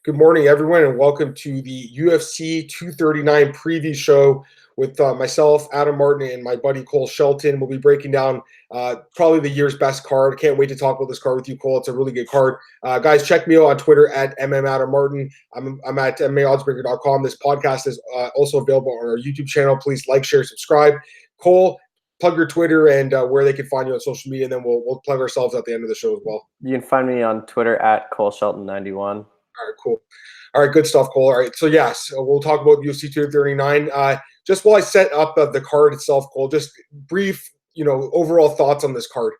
Good morning, everyone, and welcome to the UFC 239 preview show with myself, Adam Martin, and my buddy Cole Shelton. We'll be breaking down probably the year's best card. Can't wait to talk about this card with you, Cole. It's a really good card. Guys, check me out on Twitter at MMAOB. I'm at MMAOddsbreaker.com. This podcast is also available on our YouTube channel. Please like, share, subscribe. Cole, plug your Twitter and where they can find you on social media, and then we'll plug ourselves at the end of the show as well. You can find me on Twitter at ColeShelton91. All right, cool. All right, good stuff, Cole. All right, so yes, we'll talk about UFC 239. Just while I set up the card itself, Cole, just brief, overall thoughts on this card.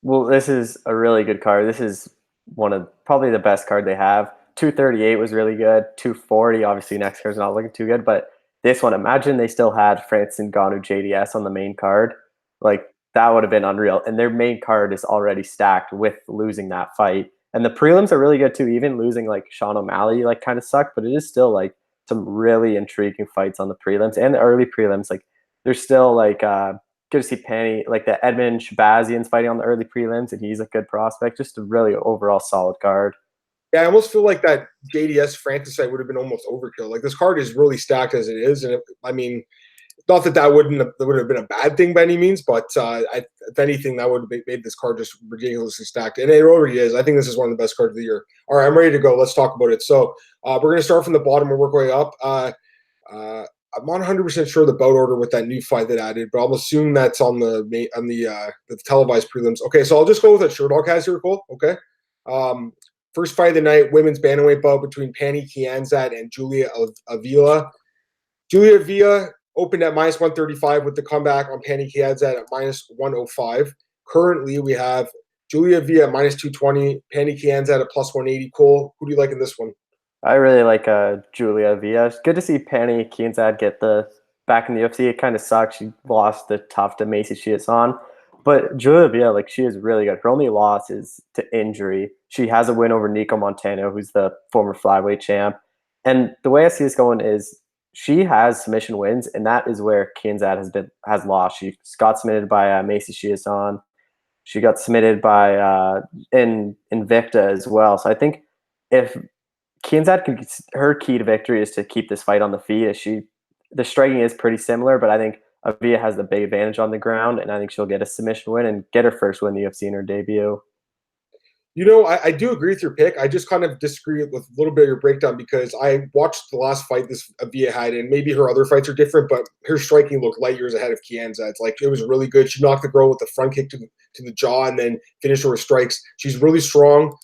Well, this is a really good card. This is one of probably the best card they have. 238 was really good. 240, obviously, next card's not looking too good, but this one, imagine they still had Francis Ngannou JDS on the main card. Like, that would have been unreal. And their main card is already stacked with losing that fight. And the prelims are really good too. Even losing like Sean O'Malley kind of sucked, but it is still like some really intriguing fights on the prelims and the early prelims. Like there's still good to see Penny, like the Edmond Shabazz fighting on the early prelims, and he's a good prospect. Just a really overall solid card. Yeah, I almost feel like that JDS Francis fight would have been almost overkill. Like this card is really stacked as it is, and not that would have been a bad thing by any means, but if anything, that would have made this card just ridiculously stacked, and it already is. I think this is one of the best cards of the year. All right, I'm ready to go. Let's talk about it. So we're going to start from the bottom and work our way up. I'm not 100% sure the bout order with that new fight that added, but I'll assume that's on the televised prelims. Okay, so I'll just go with what Sherdog has here, Cole. Okay. First fight of the night, women's bantamweight bout between Panicky, Anza and Julia Avila. Julia Avila opened at minus 135 with the comeback on Panicky Anza at minus 105. Currently, we have Julia Avila at minus 220, Panicky Anza at plus 180. Cole, who do you like in this one? I really like Julia Avila. It's good to see Panicky Anza get back in the UFC. It kind of sucks. She lost the tough to Macy Chiasson. But Julia Avila, she is really good. Her only loss is to injury. She has a win over Nico Montano, who's the former flyweight champ. And the way I see this going is she has submission wins, and that is where Kianzad has lost. She got submitted by Macy Chiasson. She got submitted by Invicta as well. So I think if Kianzad her key to victory is to keep this fight on the feet. The striking is pretty similar, but I think Avila has the big advantage on the ground, and I think she'll get a submission win and get her first win in the UFC in her debut. I do agree with your pick. I just kind of disagree with a little bit of your breakdown because I watched the last fight this Avila had, and maybe her other fights are different, but her striking looked light years ahead of Kianza. It was really good. She knocked the girl with the front kick to the jaw and then finished her with strikes. She's really strong.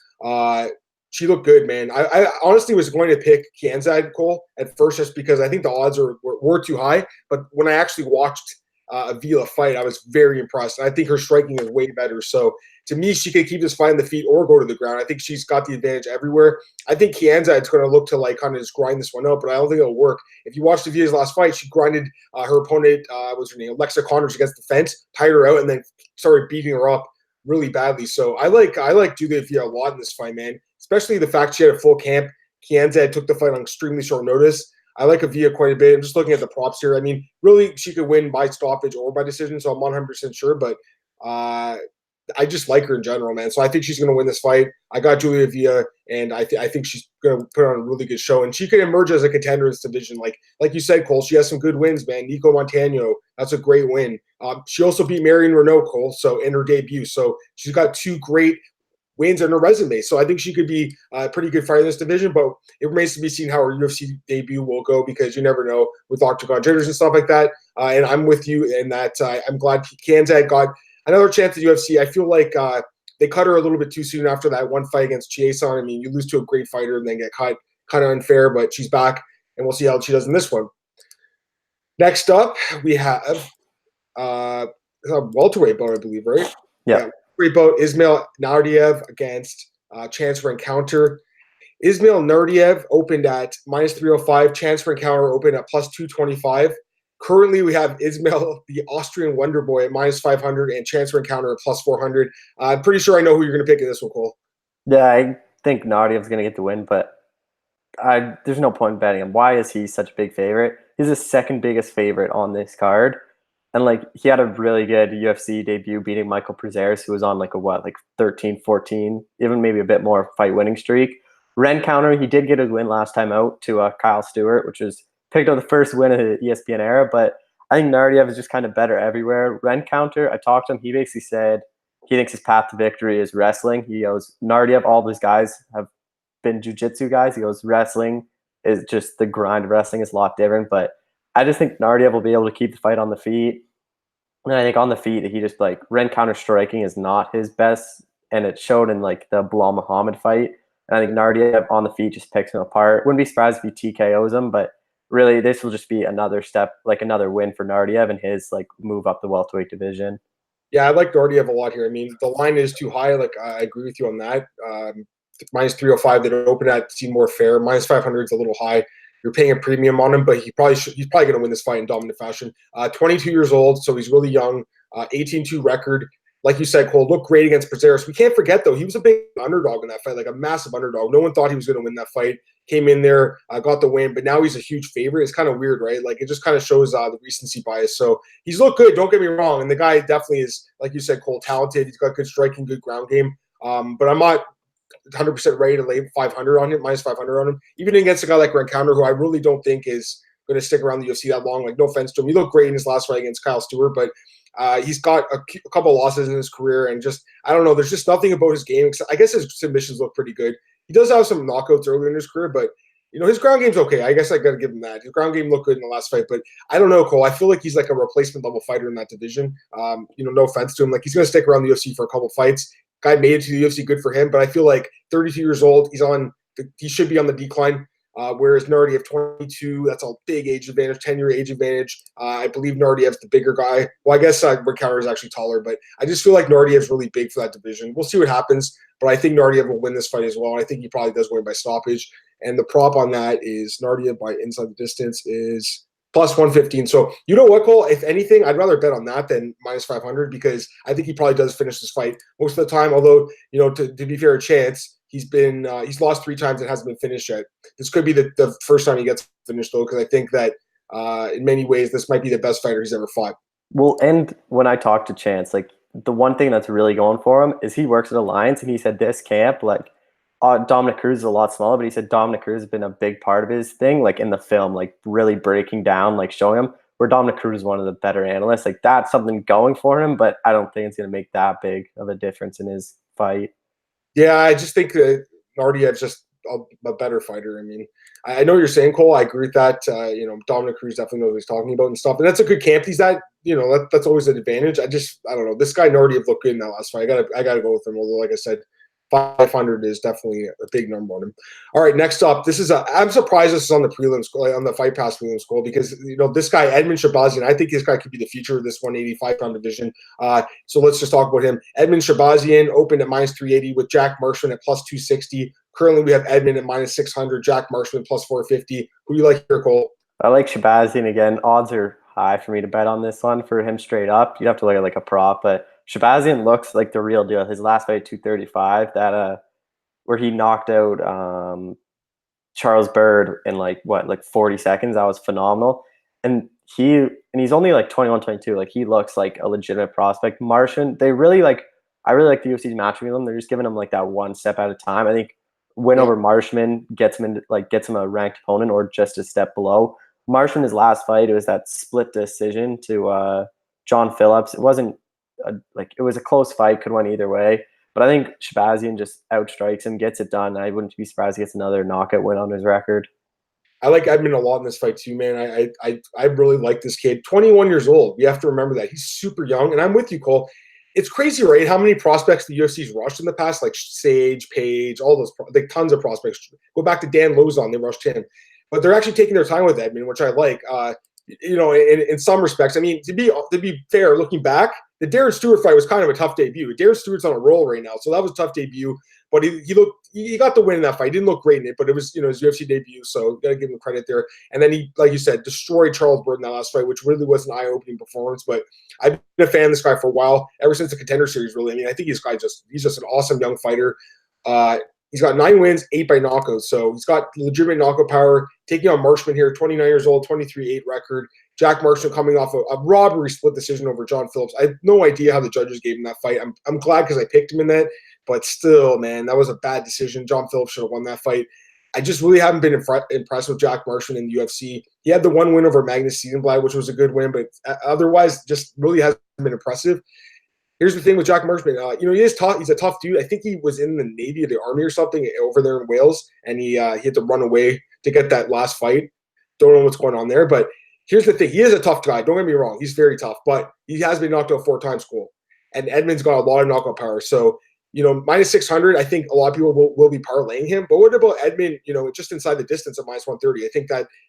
She looked good, man. I honestly was going to pick Kianza, Cole, at first just because I think the odds were too high. But when I actually watched Avila fight, I was very impressed. And I think her striking is way better. So to me, she could keep this fight on the feet or go to the ground. I think she's got the advantage everywhere. I think Kianza is going to look to kind of just grind this one out, but I don't think it'll work. If you watched Avila's last fight, she grinded her opponent, what's her name, Alexa Connors against the fence, tied her out, and then started beating her up really badly. So I like Julia Avila a lot in this fight, man. Especially the fact she had a full camp. Kianza took the fight on extremely short notice. I like Avila quite a bit. I'm just looking at the props here. I mean, really, she could win by stoppage or by decision, so I'm not 100% sure, but I just like her in general, man. So I think she's going to win this fight. I got Julia Avila, and I think she's going to put on a really good show, and she could emerge as a contender in this division. Like you said, Cole, she has some good wins, man. Nico Montano, that's a great win. She also beat Marion Renault, Cole, so in her debut. So she's got two great wins on her resume. So I think she could be a pretty good fighter in this division, but it remains to be seen how her UFC debut will go because you never know with octagon jitters and stuff like that. And I'm with you in that I'm glad Kianza got another chance at UFC. I feel like they cut her a little bit too soon after that one fight against Chiasson. I mean, you lose to a great fighter and then get cut, kind of unfair, but she's back, and we'll see how she does in this one. Next up, we have a welterweight bout, I believe, right? Yeah. Bout Ismail Nardiev against Chance for Encounter. Ismail Nardiev opened at minus 305. Chance for Encounter opened at plus 225. Currently, we have Ismail, the Austrian Wonder Boy, at minus 500 and Chance for Encounter at plus 400. I'm pretty sure I know who you're going to pick in this one, Cole. Yeah, I think Nardiev's going to get the win, but there's no point in betting him. Why is he such a big favorite? He's the second biggest favorite on this card. And he had a really good UFC debut beating Michael Prazeres, who was on 13, 14, even maybe a bit more fight winning streak. Ren counter, he did get a win last time out to Kyle Stewart, which was picked up the first win of the ESPN era. But I think Nardiev is just kind of better everywhere. Ren counter, I talked to him. He basically said he thinks his path to victory is wrestling. He goes, Nardiev, all these guys have been jiu-jitsu guys. He goes, wrestling is just the grind of wrestling is a lot different. But I just think Nardiev will be able to keep the fight on the feet. And I think on the feet, he just like Ren counter striking is not his best. And it showed in like the Bilal Muhammad fight. And I think Nardiev on the feet just picks him apart. Wouldn't be surprised if he TKOs him, but really this will just be another step, like another win for Nardiev and his like move up the welterweight division. Yeah, I like Nardiev a lot here. I mean, the line is too high. Like, I agree with you on that. Minus 305 that open at seem more fair. Minus 500 is a little high. You're paying a premium on him, but he's probably going to win this fight in dominant fashion. 22 years old, so he's really young. 18-2 record. Like you said, Cole, looked great against Prazeres. We can't forget, though, he was a big underdog in that fight, like a massive underdog. No one thought he was going to win that fight. Came in there, got the win, but now he's a huge favorite. It's kind of weird, right? Like, it just kind of shows the recency bias. So he's looked good, don't get me wrong. And the guy definitely is, like you said, Cole, talented. He's got good striking, good ground game. But I'm not 100% ready to lay 500 on him, minus 500 on him. Even against a guy like Rencounter, who I really don't think is going to stick around the UFC that long. Like, no offense to him. He looked great in his last fight against Kyle Stewart, but he's got a couple of losses in his career, and just, I don't know, there's just nothing about his game. I guess his submissions look pretty good. He does have some knockouts earlier in his career, but his ground game's okay. I guess I got to give him that. His ground game looked good in the last fight, but I don't know, Cole. I feel like he's like a replacement level fighter in that division. No offense to him. Like, he's going to stick around the UFC for a couple fights. Guy made it to the UFC, good for him. But I feel like 32 years old, he should be on the decline. Whereas Nardiev, 22, that's a big age advantage, 10-year age advantage. I believe Nardiev's the bigger guy. Well, I guess Rencounter is actually taller, but I just feel like Nardiev's really big for that division. We'll see what happens, but I think Nardiev will win this fight as well. And I think he probably does win by stoppage. And the prop on that is Nardiev by inside the distance is plus 115. So you know what, Cole? If anything, I'd rather bet on that than minus 500 because I think he probably does finish this fight most of the time. Although, to be fair, a chance. He's lost 3 times and hasn't been finished yet. This could be the first time he gets finished, though, because I think that in many ways this might be the best fighter he's ever fought. Well, and when I talked to Chance, like the one thing that's really going for him is he works at Alliance, and he said this camp, like Dominic Cruz is a lot smaller, but he said Dominic Cruz has been a big part of his thing, like in the film, like really breaking down, like showing him where Dominic Cruz is one of the better analysts. Like that's something going for him, but I don't think it's going to make that big of a difference in his fight. Yeah, I just think that Nardiev's just a better fighter. I mean, I know what you're saying, Cole. I agree with that. Dominic Cruz definitely knows what he's talking about and stuff. And that's a good camp. He's that, that's always an advantage. I don't know. This guy Nardiev looked good in that last fight. I gotta go with him. Although, like I said, 500 is definitely a big number on him. All right, next up, I'm surprised this is on the prelims, on the Fight Pass prelims, Cole, because this guy Edmond Shabazz, I think this guy could be the future of this 185-pound division. So let's just talk about him. Edmond Shabazz opened at minus 380 with Jack Marshman at plus 260. Currently, we have Edmond at minus 600, Jack Marshman plus 450. Who do you like here, Cole? I like Shabazz again. Odds are high for me to bet on this one for him straight up. You'd have to look at like a prop, but Shabazz looks like the real deal. His last fight, 235, where he knocked out Charles Bird in like 40 seconds. That was phenomenal. And he's only like 21, 22. Like he looks like a legitimate prospect. Martian, I really like the UFC's matching with him. They're just giving him like that one step at a time. I think win over Marshman gets him a ranked opponent or just a step below. Marshman, his last fight, it was that split decision to John Phillips. It wasn't it was a close fight, could win either way. But I think Shabazz just outstrikes him, gets it done. I wouldn't be surprised he gets another knockout win on his record. I like Edmond a lot in this fight too, man. I really like this kid. 21 years old. We have to remember that. He's super young. And I'm with you, Cole. It's crazy, right? How many prospects the UFC's rushed in the past, like Sage, Page, all those, like tons of prospects. Go back to Dan Lozon, they rushed him. But they're actually taking their time with Edmond, which I like. In some respects, I mean, to be fair, looking back, the Darren Stewart fight was kind of a tough debut. Darren Stewart's on a roll right now, so that was a tough debut. But he got the win in that fight. He didn't look great in it, but it was his UFC debut, so gotta give him credit there. And then he, like you said, destroyed Charles Bird in that last fight, which really was an eye-opening performance. But I've been a fan of this guy for a while, ever since the Contender Series. Really, I mean, I think he's just an awesome young fighter. He's got 9 wins, 8 by knockouts. So he's got legitimate knockout power. Taking on Marshman here, 29 years old, 23-8 record. Jack Marshman coming off a robbery split decision over John Phillips. I have no idea how the judges gave him that fight. I'm glad because I picked him in that. but still, man, that was a bad decision. John Phillips should have won that fight. I just really haven't been impressed with Jack Marshman in the UFC. He had the one win over Magnus Siedenblad, which was a good win, but otherwise just really hasn't been impressive. Here's the thing with Jack Marshman. He is tough. He's a tough dude. I think he was in the Navy or the Army or something over there in Wales, and he had to run away to get that last fight. Don't know what's going on there, but here's the thing. He is a tough guy. Don't get me wrong. He's very tough, but he has been knocked out 4 times, Cole. And Edmond's got a lot of knockout power. So, minus 600, I think a lot of people will be parlaying him. But what about Edmond, just inside the distance of minus 130? I think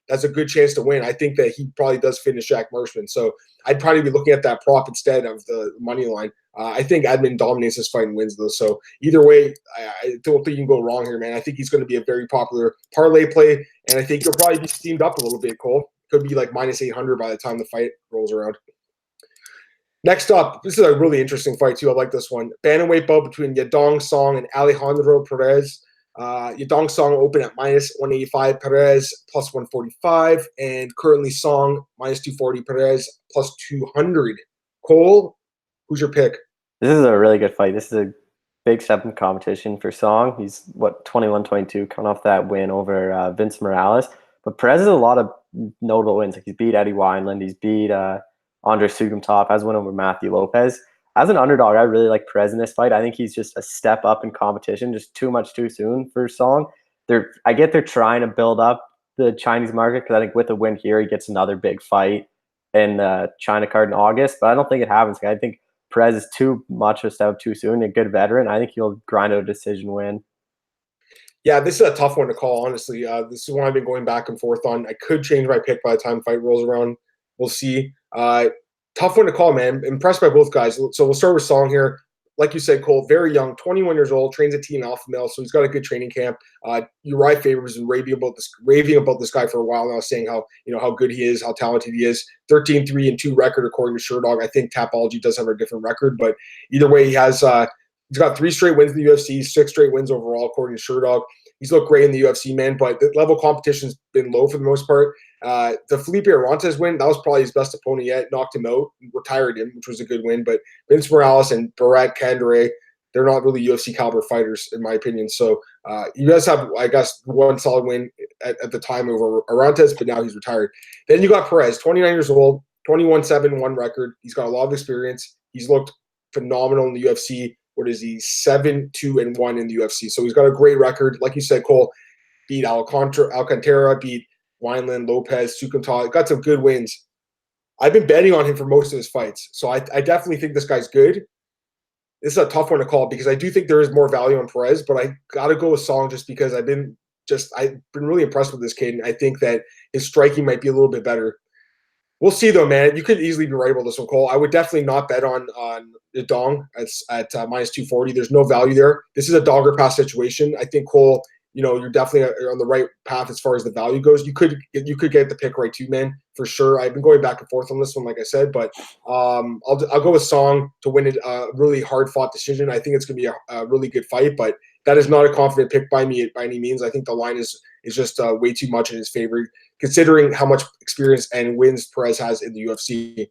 that's a good chance to win. I think that he probably does finish Jack Marshman. So I'd probably be looking at that prop instead of the money line. I think Edmond dominates this fight and wins, though. So either way, I don't think you can go wrong here, man. I think he's going to be a very popular parlay play. And I think he'll probably be steamed up a little bit, Cole. Could be like minus 800 by the time the fight rolls around. Next up, this is a really interesting fight too. I like this one. Bantamweight bout between Yadong Song and Alejandro Perez. Yadong Song open at minus 185, Perez plus 145, and currently Song minus 240, Perez plus 200. Cole, who's your pick? This is a really good fight. This is a big step in competition for Song. He's 21-22, coming off that win over Vince Morales. But Perez has a lot of notable wins. Like he's beat Eddie Wineland, he's beat Andre Sugumtop, has win over Matthew Lopez. As an underdog, I really like Perez in this fight. I think he's just a step up in competition, just too much too soon for Song. I get they're trying to build up the Chinese market because I think with a win here, he gets another big fight in the China card in August, but I don't think it happens. I think Perez is too much of a step up too soon, a good veteran. I think he'll grind out a decision win. Yeah, this is a tough one to call, honestly. This is one I've been going back and forth on. I could change my pick by the time the fight rolls around. We'll see. Tough one to call, man. Impressed by both guys. So we'll start with Song here. Like you said, Cole, very young, 21 years old, trains at Team Alpha Male, so he's got a good training camp. Uriah Faber has been raving about this guy for a while now, saying how good he is, how talented he is. 13-3-2 record according to Sherdog. I think Tapology does have a different record, but either way, he's got 3 straight wins in the UFC, 6 straight wins overall according to Sherdog. He's looked great in the UFC, man, but the level of competition's been low for the most part. The Felipe Arantes win, that was probably his best opponent yet. Knocked him out, retired him, which was a good win. But Vince Morales and Barat Kandare, they're not really UFC caliber fighters, in my opinion. So you guys have, I guess, one solid win at the time over Arantes, but now he's retired. Then you got Perez, 29 years old, 21-7-1 record. He's got a lot of experience. He's looked phenomenal in the UFC. What is he? 7-2-1 in the UFC. So he's got a great record. Like you said, Cole, beat Alcantara, beat Wineland, Lopez, Sukimta, got some good wins. I've been betting on him for most of his fights, so I definitely think this guy's good. This is a tough one to call because I do think there is more value on Perez, but I got to go with Song just because I've been really impressed with this kid, and I think that his striking might be a little bit better. We'll see, though, man. You could easily be right about this one, Cole. I would definitely not bet on the Dong at minus 240. There's no value there. This is a dogger pass situation. I think, Cole, you're definitely on the right path as far as the value goes. You could get the pick right too, man, for sure. I've been going back and forth on this one, like I said, but I'll go with Song to win it. A really hard fought decision. I think it's going to be a really good fight, but that is not a confident pick by me by any means. I think the line is just way too much in his favor, considering how much experience and wins Perez has in the UFC.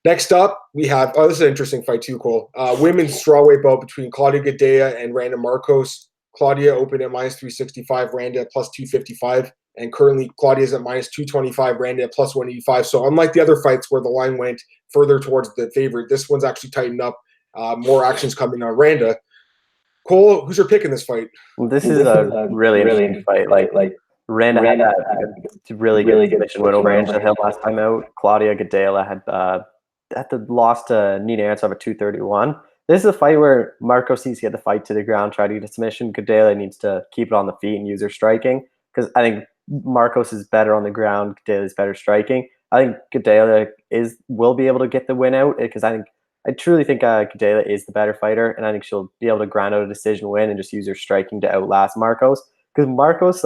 Next up, we have this is an interesting fight too, Cole. Women's strawweight bout between Claudia Gadelha and Randa Marcos. Claudia opened at minus 365, Randa at plus 255, and currently Claudia's at minus 225, Randa at plus 185. So unlike the other fights where the line went further towards the favorite, this one's actually tightened up. More action's coming on Randa. Cole, who's your pick in this fight? This is a really interesting fight. Like Randa had a really good submission win over Angela Hill last time out. Claudia Gadelha had lost to Nina Ansa at 231. This is a fight where Marcos needs to get the fight to the ground, try to get a submission. Gadelha needs to keep it on the feet and use her striking because I think Marcos is better on the ground. Gadelha is better striking. I think Gadelha will be able to get the win out because I truly think Gadelha is the better fighter, and I think she'll be able to grind out a decision win and just use her striking to outlast Marcos. Because Marcos,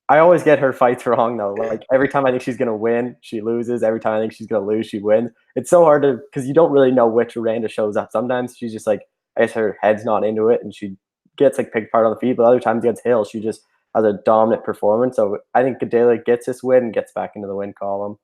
I always get her fights wrong though. Like every time I think she's gonna win, she loses. Every time I think she's gonna lose, she wins. It's so hard because you don't really know which Randa shows up. Sometimes she's just I guess her head's not into it, and she gets picked apart on the feet. But other times against Hill, she just has a dominant performance. So I think Gadelha gets this win and gets back into the win column.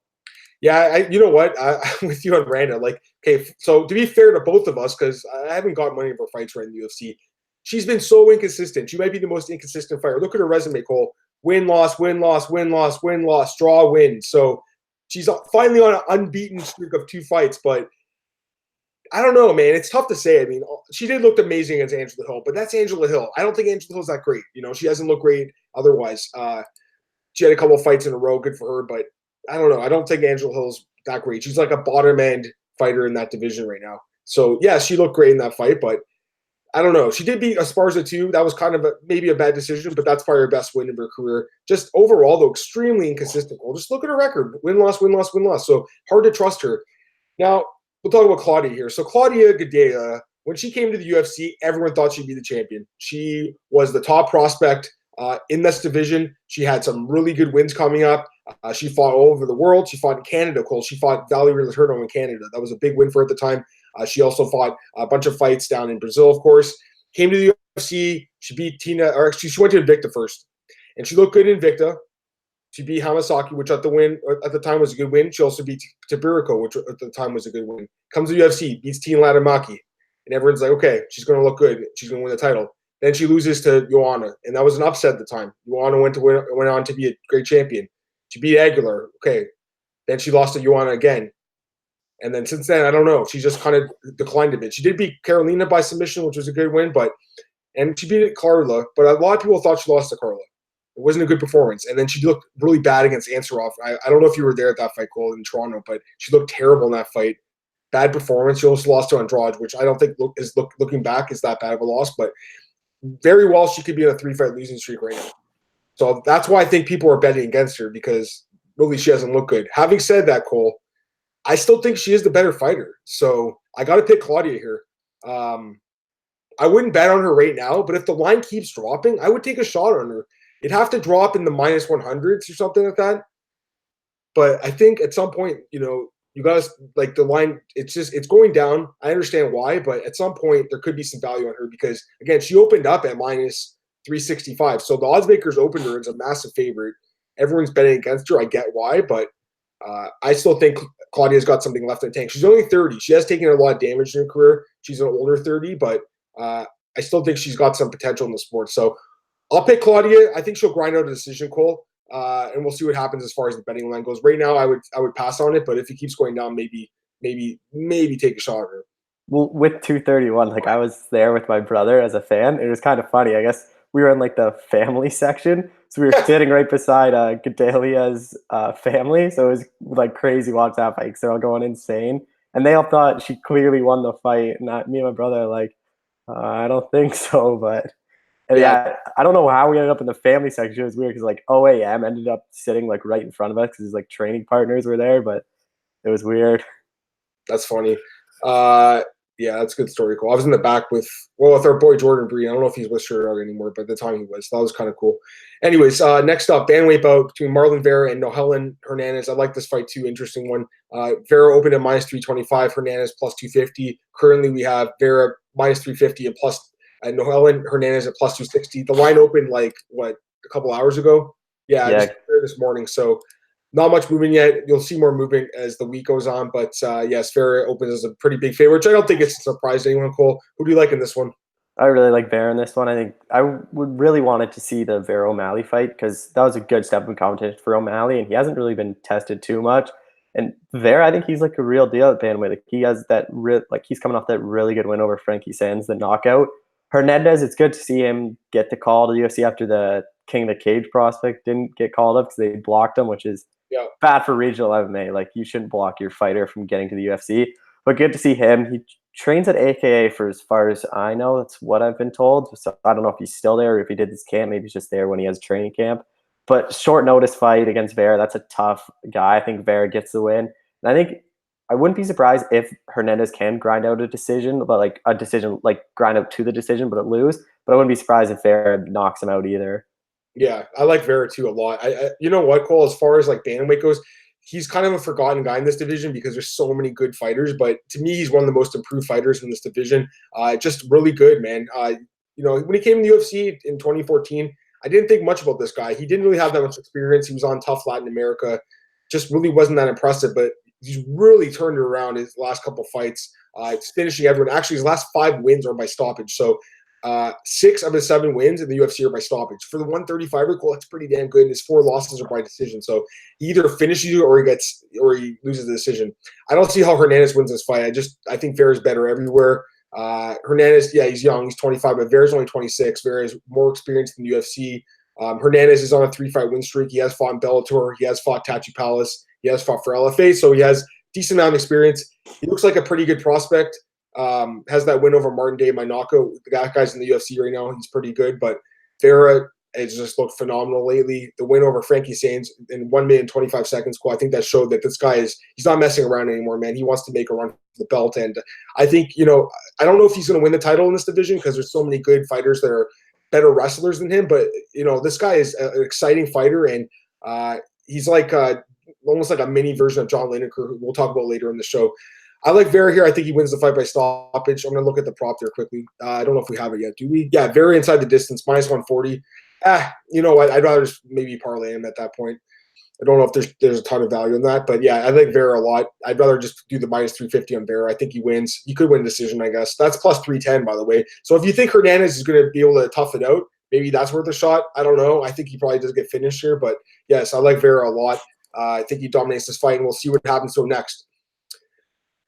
Yeah, you know what? I'm with you on Randa. Like, okay, so to be fair to both of us, because I haven't got many of her fights right in the UFC, she's been so inconsistent. She might be the most inconsistent fighter. Look at her resume, Cole. Win, loss, win, loss, win, loss, win, loss, draw, win. So she's finally on an unbeaten streak of 2 fights, but I don't know, man. It's tough to say. I mean, she did look amazing against Angela Hill, but that's Angela Hill. I don't think Angela Hill's that great. She hasn't looked great otherwise. She had a couple of fights in a row, good for her, but I don't know. I don't think Angela Hill's that great. She's like a bottom end fighter in that division right now. So yeah, she looked great in that fight, but I don't know. She did beat Esparza too. That was kind of maybe a bad decision, but that's probably her best win of her career. Just overall, though, extremely inconsistent. Well, just look at her record: win, loss, win, loss, win, loss. So hard to trust her. Now we'll talk about Claudia here. So Claudia Gadelha, when she came to the UFC, everyone thought she'd be the champion. She was the top prospect in this division. She had some really good wins coming up. She fought all over the world. She fought in Canada, Cole. She fought Valerie Letourneau in Canada. That was a big win for her at the time. She also fought a bunch of fights down in Brazil, of course. Came to the UFC. She beat Tina, or actually, she went to Invicta first. And she looked good in Invicta. She beat Hamasaki, which at the time was a good win. She also beat Tabirico, which at the time was a good win. Comes to the UFC, beats Tina Latamaki. And everyone's like, okay, she's going to look good. She's going to win the title. Then she loses to Joanna, and that was an upset at the time. Joanna went on to be a great champion. She beat Aguilar. Okay. Then she lost to Joanna again. And then since then, I don't know. She just kind of declined a bit. She did beat Carolina by submission, which was a good win, and she beat Carla, but a lot of people thought she lost to Carla. It wasn't a good performance. And then she looked really bad against Ansarov. I don't know if you were there at that fight, Cole, in Toronto, but she looked terrible in that fight. Bad performance. She also lost to Andrade, which I don't think looking back is that bad of a loss, but very well she could be on a 3-fight losing streak right now. So that's why I think people are betting against her, because really she hasn't looked good. Having said that, Cole, I still think she is the better fighter. So I got to pick Claudia here. I wouldn't bet on her right now, but if the line keeps dropping, I would take a shot on her. It'd have to drop in the minus 100s or something like that. But I think at some point, you guys, like, the line, it's going down. I understand why, but at some point there could be some value on her because, again, she opened up at minus 365. So the odds makers opened her as a massive favorite. Everyone's betting against her. I get why, but I still think Claudia's got something left in the tank. She's only 30. She has taken a lot of damage in her career. She's an older 30, but I still think she's got some potential in the sport. So I'll pick Claudia. I think she'll grind out a decision, Cole, and we'll see what happens as far as the betting line goes. Right now, I would pass on it, but if it keeps going down, maybe take a shot at her. Well, with 231, like, I was there with my brother as a fan. It was kind of funny. I guess we were in like the family section, so we were sitting right beside Gadelha's family. So it was like crazy watch that fight because they're all going insane, and they all thought she clearly won the fight. And me and my brother are like, I don't think so, but. And yeah, I don't know how we ended up in the family section. It was weird because like OAM ended up sitting like right in front of us because his like training partners were there, but it was weird. That's funny. Yeah, that's a good story, Cole. I was in the back with our boy Jordan Breen. I don't know if he's with Sherdog anymore, but at the time he was. So that was kind of cool. Anyways, next up, bantamweight bout between Marlon Vera and Helen Hernandez. I like this fight too. Interesting one. Vera opened at minus 325, Hernandez plus 250. Currently, we have Vera minus 350 and plus Helen Hernandez at plus 260. The line opened a couple hours ago? Yeah. Just this morning. So not much movement yet. You'll see more movement as the week goes on. But yes, Vera opens as a pretty big favorite, which I don't think it's a surprise to anyone, Cole. Who do you like in this one? I really like Vera in this one. I think I would really wanted to see the Vera O'Malley fight because that was a good step in competition for O'Malley, and he hasn't really been tested too much. And Vera, I think he's like a real deal at bantamweight. Like, he has that he's coming off that really good win over Frankie Sands, the knockout. Hernandez, it's good to see him get the call to the UFC after the King of the Cage prospect didn't get called up because they blocked him, which is bad for regional MMA. Like, you shouldn't block your fighter from getting to the UFC. But good to see him. He trains at AKA for as far as I know. That's what I've been told. So I don't know if he's still there or if he did this camp. Maybe he's just there when he has training camp. But short notice fight against Vera, that's a tough guy. I think Vera gets the win. And I think I wouldn't be surprised if Hernandez can grind out a decision, but like a decision, like grind out to the decision, but lose. But I wouldn't be surprised if Vera knocks him out either. Yeah, I like Vera too a lot. You know what, Cole? As far as like bantamweight goes, he's kind of a forgotten guy in this division because there's so many good fighters. But to me, he's one of the most improved fighters in this division. Just really good, man. When he came to the UFC in 2014, I didn't think much about this guy. He didn't really have that much experience. He was on Tough Latin America. just really wasn't that impressive, but he's really turned it around his last couple fights. It's finishing everyone. Actually, his last 5 wins are by stoppage. So 6 of his 7 wins in the UFC are by stoppage. For the 135er, Cole, that's pretty damn good. And his 4 losses are by decision. So he either finishes you or he loses the decision. I don't see how Hernandez wins this fight. I think Vera's better everywhere. Hernandez, yeah, he's young. He's 25, but Vera's only 26. Vera is more experienced in the UFC. Hernandez is on a 3-fight win streak. He has fought in Bellator. He has fought Tachi Palace. He has fought for LFA. So he has decent amount of experience. He looks like a pretty good prospect. Has that win over Martin Day, my knockout. The guy's in the UFC right now. He's pretty good. But Vera has just looked phenomenal lately. The win over Frankie Saenz in 1 minute and 25 seconds. Cool. I think that showed that this guy he's not messing around anymore, man. He wants to make a run for the belt. And I think, I don't know if he's going to win the title in this division because there's so many good fighters that are better wrestlers than him. But, this guy is an exciting fighter. And he's like almost like a mini version of John Lineker, who we'll talk about later in the show. I like Vera here. I think he wins the fight by stoppage. I'm going to look at the prop there quickly. I don't know if we have it yet. Do we? Yeah, Vera inside the distance, minus 140. I'd rather just maybe parlay him at that point. I don't know if there's a ton of value in that. But, yeah, I like Vera a lot. I'd rather just do the minus 350 on Vera. I think he wins. He could win a decision, I guess. That's plus 310, by the way. So if you think Hernandez is going to be able to tough it out, maybe that's worth a shot. I don't know. I think he probably does get finished here. But, yes, I like Vera a lot. I think he dominates this fight, and we'll see what happens to him next.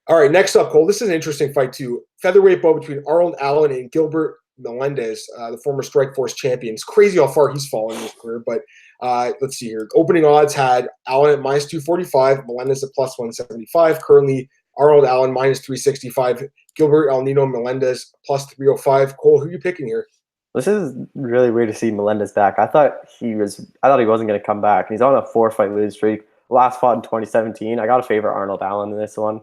All right, next up, Cole. This is an interesting fight, too. Featherweight bout between Arnold Allen and Gilbert Melendez, the former Strikeforce champion. It's crazy how far he's fallen in his career, but let's see here. Opening odds had Allen at minus 245, Melendez at plus 175. Currently, Arnold Allen minus 365, Gilbert El Nino Melendez plus 305. Cole, who are you picking here? This is really weird to see Melendez back. I thought he wasn't going to come back. He's on a 4-fight losing streak. Last fought in 2017. I got to favor Arnold Allen in this one.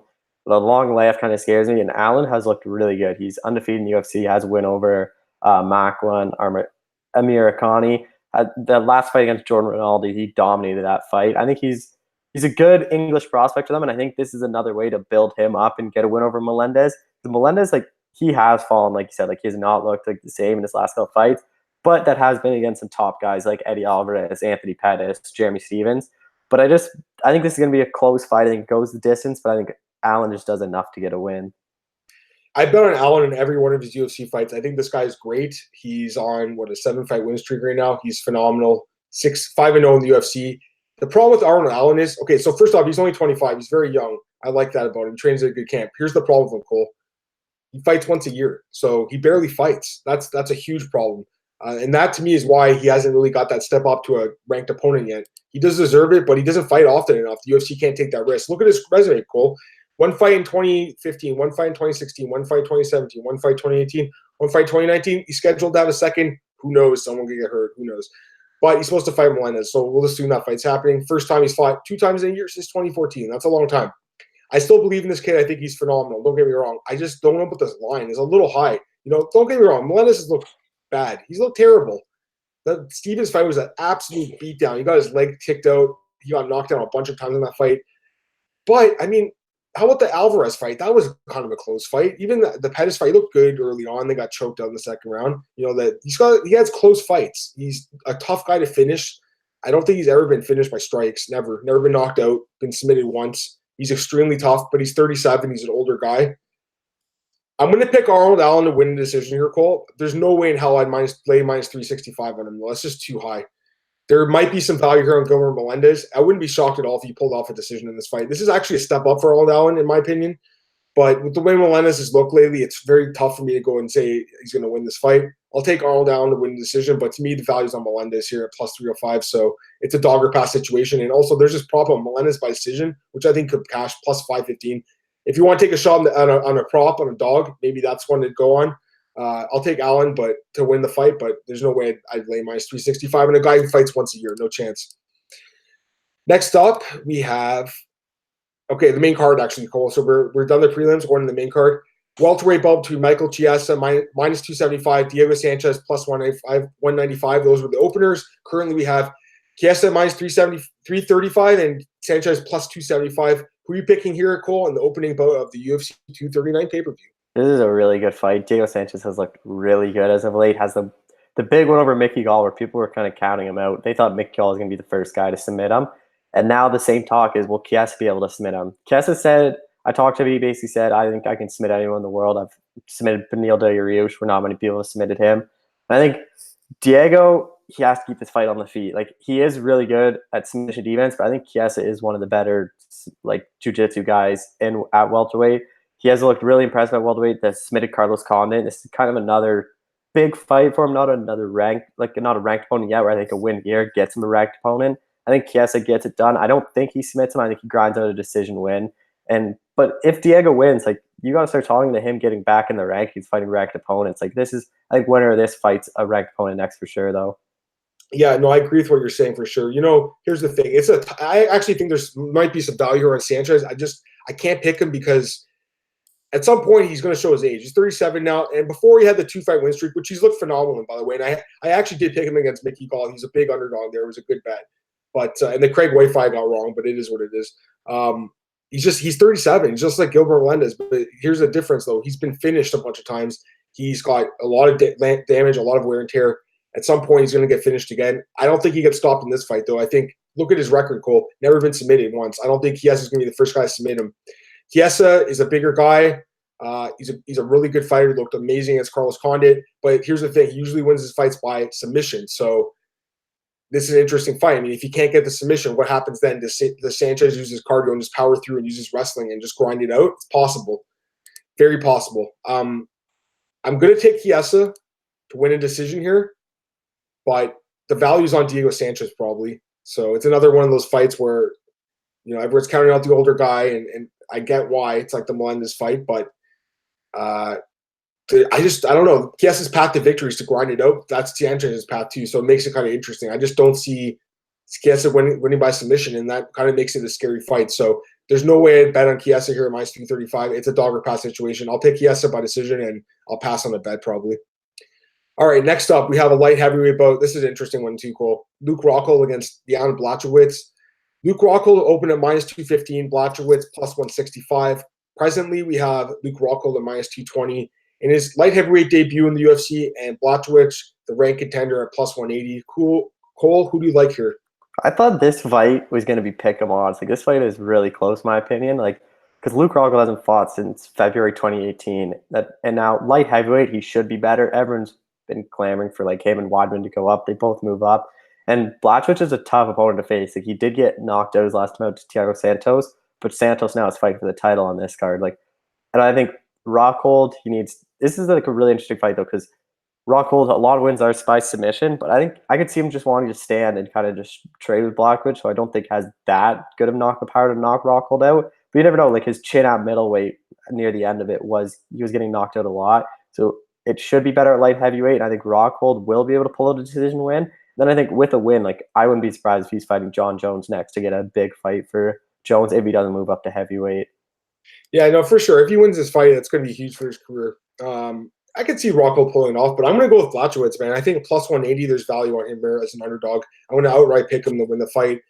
The long layoff kind of scares me, and Allen has looked really good. He's undefeated in the UFC, has a win over Macklin, Amir Akhani. The last fight against Jordan Rinaldi, he dominated that fight. I think he's a good English prospect for them, and I think this is another way to build him up and get a win over Melendez. The Melendez, he has fallen, like you said, he has not looked the same in his last couple fights, but that has been against some top guys like Eddie Alvarez, Anthony Pettis, Jeremy Stevens. But I think this is going to be a close fight. I think it goes the distance, but I think Allen just does enough to get a win. I bet on Allen in every one of his UFC fights. I think this guy is great. He's on, a 7-fight win streak right now. He's phenomenal. 5-0 in the UFC. The problem with Arnold Allen is, okay, so first off, he's only 25. He's very young. I like that about him. He trains at a good camp. Here's the problem with him, Cole. He fights once a year, so he barely fights. That's a huge problem. And that, to me, is why he hasn't really got that step up to a ranked opponent yet. He does deserve it, but he doesn't fight often enough. The UFC can't take that risk. Look at his resume, Cole. 1 fight in 2015, 1 fight in 2016, 1 fight in 2017, 1 fight in 2018, 1 fight in 2019. He's scheduled to have a second. Who knows? Someone could get hurt. Who knows? But he's supposed to fight Melendez, so we'll assume that fight's happening. First time he's fought 2 times in a year since 2014. That's a long time. I still believe in this kid. I think he's phenomenal. Don't get me wrong. I just don't know about this line. It's a little high. Don't get me wrong. Melendez has looked bad. He's looked terrible. The Stevens fight was an absolute beatdown. He got his leg kicked out. He got knocked down a bunch of times in that fight. But, I mean, how about the Alvarez fight? That was kind of a close fight. Even the Pettis fight looked good early on. They got choked out in the second round. He has close fights. He's a tough guy to finish. I don't think he's ever been finished by strikes. Never been knocked out. Been submitted once. He's extremely tough, but he's 37. He's an older guy. I'm going to pick Arnold Allen to win the decision here, Cole. There's no way in hell I'd lay minus 365 on him. That's just too high. There might be some value here on Gilbert Melendez. I wouldn't be shocked at all if he pulled off a decision in this fight. This is actually a step up for Arnold Allen, in my opinion. But with the way Melendez has looked lately, it's very tough for me to go and say he's going to win this fight. I'll take Arnold Allen to win the decision, but to me, the value's on Melendez here at plus 305. So it's a dogger pass situation. And also, there's this prop on Melendez by decision, which I think could cash plus 515. If you want to take a shot on a prop on a dog, maybe that's one to go on. I'll take Allen, but to win the fight, but there's no way I'd lay minus 365 and a guy who fights once a year, no chance. Next up, we have the main card actually, Cole. So we're done the prelims, going to the main card. Welterweight bout between Michael Chiesa minus 275, Diego Sanchez plus 195. Those were the openers. Currently, we have Chiesa minus 335 and Sanchez plus 275. Who are you picking here, Cole, in the opening bout of the UFC 239 pay-per-view? This is a really good fight. Diego Sanchez has looked really good as of late. Has the big one over Mickey Gall where people were kind of counting him out. They thought Mickey Gall was going to be the first guy to submit him. And now the same talk is, will Chiesa be able to submit him? Chiesa said, I talked to him, he basically said, I think I can submit anyone in the world. I've submitted Beneil Dariush, where not many people have submitted him. And I think Diego, he has to keep this fight on the feet. Like, he is really good at submission defense, but I think Chiesa is one of the better, like, jiu-jitsu guys at welterweight. He has looked really impressive at welterweight. That submitted Carlos Condit. This is kind of another big fight for him, not a ranked opponent yet, where I think a win here gets him a ranked opponent. I think Chiesa gets it done. I don't think he submits him. I think he grinds out a decision win. But if Diego wins, like, you got to start talking to him getting back in the rankings, fighting ranked opponents. Like, this is, I think, winner of this fight's a ranked opponent next for sure, though. Yeah, no, I agree with what you're saying for sure. Here's the thing. I actually think might be some value here on Sanchez. I can't pick him because at some point he's going to show his age. He's 37 now, and before he had the 2-fight win streak, which he's looked phenomenal in, by the way. And I actually did pick him against Mickey Gall. He's a big underdog there. It was a good bet. But and the Craig White fight got wrong, but it is what it is. He's 37. He's just like Gilbert Melendez. But here's the difference, though. He's been finished a bunch of times. He's got a lot of damage, a lot of wear and tear. At some point, he's going to get finished again. I don't think he gets stopped in this fight, though. I think, look at his record, Cole. Never been submitted once. I don't think Chiesa is going to be the first guy to submit him. Chiesa is a bigger guy. He's a really good fighter. He looked amazing against Carlos Condit. But here's the thing. He usually wins his fights by submission. So this is an interesting fight. I mean, if he can't get the submission, what happens then? Does Sanchez use his cardio and just power through and uses wrestling and just grind it out? It's possible. Very possible. I'm going to take Chiesa to win a decision here. But the value's on Diego Sanchez probably. So it's another one of those fights where, everyone's counting out the older guy, and I get why. It's like the Melendez fight, but I don't know. Chiesa's path to victory is to grind it out. That's Sanchez's path too. So it makes it kind of interesting. I just don't see Chiesa winning by submission, and that kind of makes it a scary fight. So there's no way I'd bet on Chiesa here at minus 335. It's a dog or pass situation. I'll take Chiesa by decision, and I'll pass on the bet probably. All right, next up, we have a light heavyweight bout. This is an interesting one too, Cole. Luke Rockhold against Jan Blachowicz. Luke Rockhold opened at minus 215, Blachowicz plus 165. Presently, we have Luke Rockhold at minus 220. In his light heavyweight debut in the UFC, and Blachowicz, the ranked contender, at plus 180. Cool. Cole, who do you like here? I thought this fight was going to be pick 'em odds. Like, this fight is really close, in my opinion. Like, because Luke Rockhold hasn't fought since February 2018. And now, light heavyweight, he should be better. Everyone's been clamoring for like him and Weidman to go up. They both move up. And Blachowicz is a tough opponent to face. Like, he did get knocked out his last time out to Thiago Santos, but Santos now is fighting for the title on this card. Like, and I think Rockhold, this is like a really interesting fight though, because Rockhold, a lot of wins are by submission, but I think I could see him just wanting to stand and kind of just trade with Blachowicz, so I don't think has that good of knockout power to knock Rockhold out. But you never know, like his chin at middleweight near the end of it he was getting knocked out a lot. So it should be better at light heavyweight. And I think Rockhold will be able to pull out a decision win. Then I think with a win, like, I wouldn't be surprised if he's fighting Jon Jones next to get a big fight for Jones if he doesn't move up to heavyweight. Yeah, no, for sure. If he wins this fight, it's going to be huge for his career. I could see Rockhold pulling off, but I'm going to go with Blachowicz, man. I think plus 180, there's value on him there as an underdog. I'm going to outright pick him to win the fight.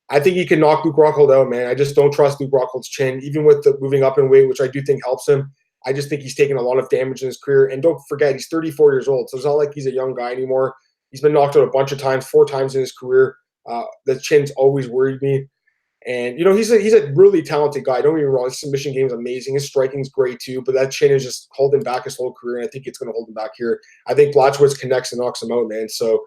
I think he can knock Luke Rockhold out, man. I just don't trust Luke Rockhold's chin, even with the moving up in weight, which I do think helps him. I just think he's taken a lot of damage in his career. And don't forget, he's 34 years old, so it's not like he's a young guy anymore. He's been knocked out a bunch of times, 4 times in his career. The chin's always worried me. And, he's a really talented guy. Don't get me wrong. His submission game is amazing. His striking's great too, but that chin is just holding back his whole career, and I think it's going to hold him back here. I think Blachowicz connects and knocks him out, man. So,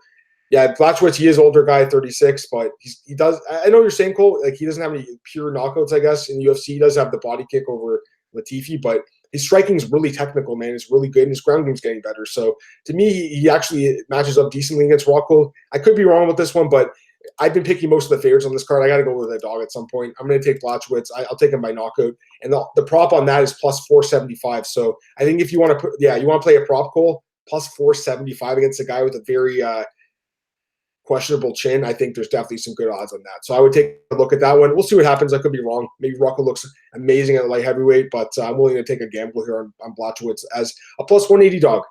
yeah, Blachowicz, he is older guy, 36, but he does – I know you're saying, Cole, like he doesn't have any pure knockouts, I guess, in the UFC. He does have the body kick over Latifi, but his striking is really technical, man. It's really good, and his ground game's getting better. So, to me, he actually matches up decently against Rockhold. I could be wrong with this one, but I've been picking most of the favorites on this card. I got to go with a dog at some point. I'm going to take Blachowicz. I'll take him by knockout. And the prop on that is plus 475. So I think if you want to play a prop, Cole, plus 475 against a guy with a very questionable chin, I think there's definitely some good odds on that. So I would take a look at that one. We'll see what happens. I could be wrong. Maybe Rockhold looks amazing at light heavyweight, but I'm willing to take a gamble here on Blachowicz as a plus 180 dog.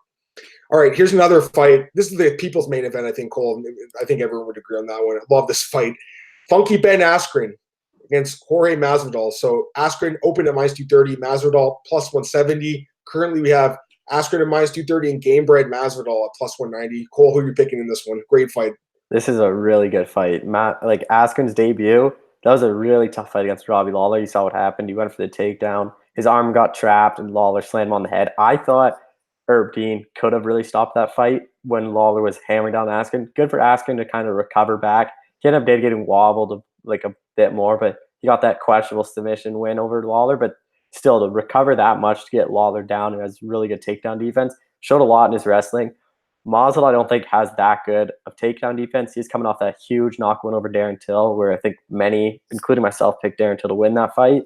All right, here's another fight. This is the people's main event, I think, Cole. I think everyone would agree on that one. I love this fight. Funky Ben Askren against Jorge Masvidal. So Askren opened at minus 230, Masvidal plus 170. Currently, we have Askren at minus 230 and Gamebred Masvidal at plus 190. Cole, who are you picking in this one? Great fight. This is a really good fight. Askren's debut, that was a really tough fight against Robbie Lawler. You saw what happened. He went for the takedown. His arm got trapped, and Lawler slammed him on the head. I thought Herb Dean could have really stopped that fight when Lawler was hammering down Askren. Good for Askren to kind of recover back. He ended up getting wobbled like a bit more, but he got that questionable submission win over Lawler. But still, to recover that much to get Lawler down and has really good takedown defense, showed a lot in his wrestling. Masvidal, I don't think, has that good of takedown defense. He's coming off that huge knock win over Darren Till, where I think many, including myself, picked Darren Till to win that fight.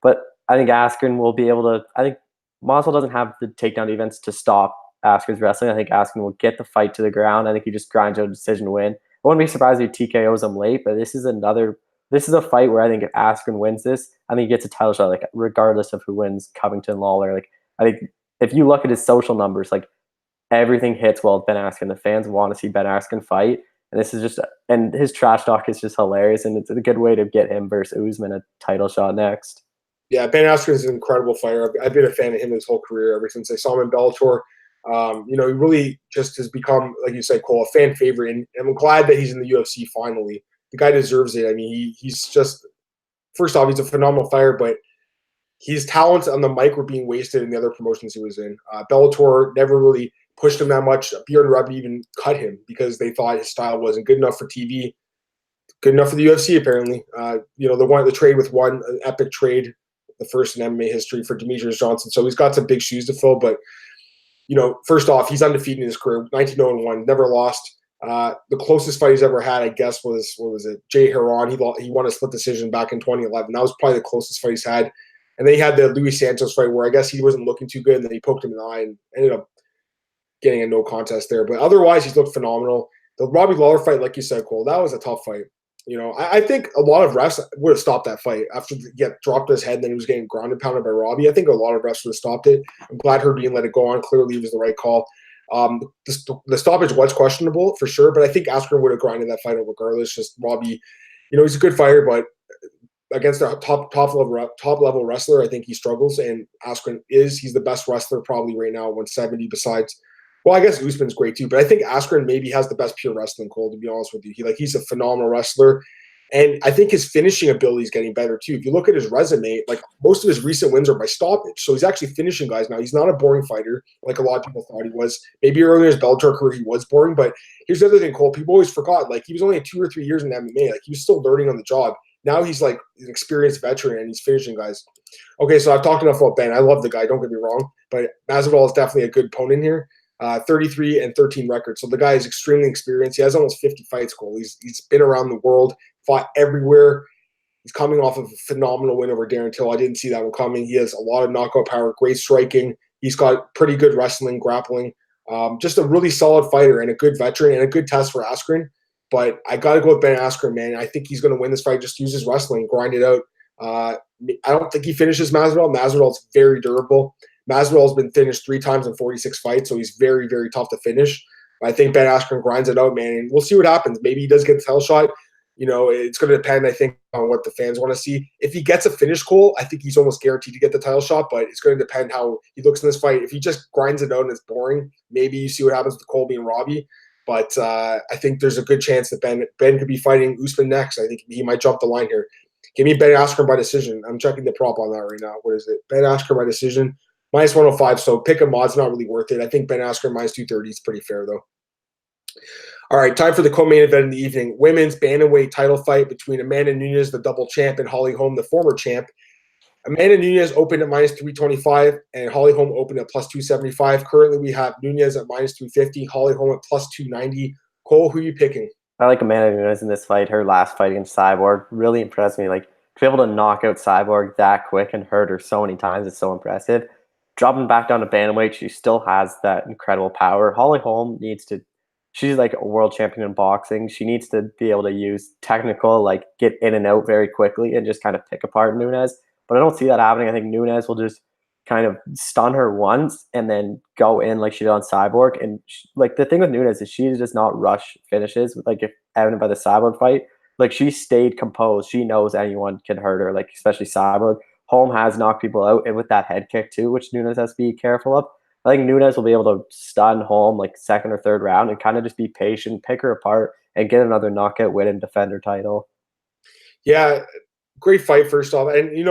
But I think Askren will be able to. I think Masvidal doesn't have the takedown defense to stop Askren's wrestling. I think Askren will get the fight to the ground. I think he just grinds out a decision win. I wouldn't be surprised if he TKOs him late, but this is a fight where I think if Askren wins this, I think he gets a title shot, like regardless of who wins, Covington, Lawler. Like I think if you look at his social numbers, like everything hits well with Ben Askren. The fans want to see Ben Askren fight, and this is just and his trash talk is just hilarious, and it's a good way to get him versus Usman a title shot next. Yeah, Ben Askren is an incredible fighter. I've been a fan of him his whole career ever since I saw him in Bellator. He really just has become, like you said, Cole, a fan favorite, and I'm glad that he's in the UFC finally. The guy deserves it. I mean, he's just, first off, he's a phenomenal fighter, but his talents on the mic were being wasted in the other promotions he was in. Bellator never really pushed him that much. Bjorn Ruby even cut him because they thought his style wasn't good enough for TV, good enough for the UFC, apparently. The trade with one, an epic trade, the first in MMA history for Jimmie Johnson. So he's got some big shoes to fill, but first off, he's undefeated in his career, 19-0-1, never lost. The closest fight he's ever had, I guess, was, what was it, Jay Heron. He won a split decision back in 2011. That was probably the closest fight he's had. And then he had the Luis Santos fight where I guess he wasn't looking too good, and then he poked him in the eye and ended up getting a no contest there. But otherwise, he's looked phenomenal. The Robbie Lawler fight, like you said, Cole, that was a tough fight. I think a lot of refs would have stopped that fight after he dropped his head and then he was getting ground and pounded by Robbie. I think a lot of refs would have stopped it. I'm glad Herb Dean let it go on. Clearly, it was the right call. The stoppage was questionable for sure, but I think Askren would have grinded that fight out regardless. Just Robbie, he's a good fighter, but against a top level wrestler, I think he struggles. And Askren he's the best wrestler probably right now at 170. Besides, well, I guess Usman's great too, but I think Askren maybe has the best pure wrestling, Cole, to be honest with you. He's a phenomenal wrestler. And I think his finishing ability is getting better too. If you look at his resume, like most of his recent wins are by stoppage. So he's actually finishing guys now. He's not a boring fighter like a lot of people thought he was. Maybe earlier in his Bellator career he was boring, but here's the other thing, Cole. People always forgot, like he was only 2 or 3 years in MMA. Like he was still learning on the job. Now he's like an experienced veteran and he's finishing guys. Okay, so I've talked enough about Ben. I love the guy, don't get me wrong, but Masvidal is definitely a good opponent here. 33-13 record. So the guy is extremely experienced. He has almost 50 fights, Cole. He's been around the world, fought everywhere. He's coming off of a phenomenal win over Darren Till. I didn't see that one coming. He has a lot of knockout power, great striking. He's got pretty good wrestling, grappling. Just a really solid fighter and a good veteran and a good test for Askren. But I got to go with Ben Askren, man. I think he's going to win this fight. Just use his wrestling, grind it out. I don't think he finishes Masvidal. Masvidal's very durable. Masvidal's been finished 3 times in 46 fights, so he's very, very tough to finish. But I think Ben Askren grinds it out, man, and we'll see what happens. Maybe he does get the title shot. It's going to depend, I think, on what the fans want to see. If he gets a finish, Cole, I think he's almost guaranteed to get the title shot, but it's going to depend how he looks in this fight. If he just grinds it out and it's boring, maybe you see what happens with Colby and Robbie. But I think there's a good chance that Ben could be fighting Usman next. I think he might jump the line here. Give me Ben Askren by decision. I'm checking the prop on that right now. What is it? Ben Askren by decision. Minus 105, so pick a mod's not really worth it. I think Ben Askren minus 230 is pretty fair, though. All right, time for the co-main event in the evening. Women's bantamweight title fight between Amanda Nunes, the double champ, and Holly Holm, the former champ. Amanda Nunes opened at minus 325, and Holly Holm opened at plus 275. Currently, we have Nunes at minus 350, Holly Holm at plus 290. Cole, who are you picking? I like Amanda Nunes in this fight. Her last fight against Cyborg really impressed me. Like, to be able to knock out Cyborg that quick and hurt her so many times is so impressive. Dropping back down to bantamweight, she still has that incredible power. Holly Holm she's like a world champion in boxing. She needs to be able to use technical, like get in and out very quickly and just kind of pick apart Nunes. But I don't see that happening. I think Nunes will just kind of stun her once and then go in like she did on Cyborg. And the thing with Nunes is she does not rush finishes. Like if evident by the Cyborg fight, like she stayed composed. She knows anyone can hurt her, like especially Cyborg. Holm has knocked people out, and with that head kick too, which Nunes has to be careful of. I think Nunes will be able to stun Holm like second or third round and kind of just be patient, pick her apart, and get another knockout win and defend her title. Yeah, great fight, first off. And,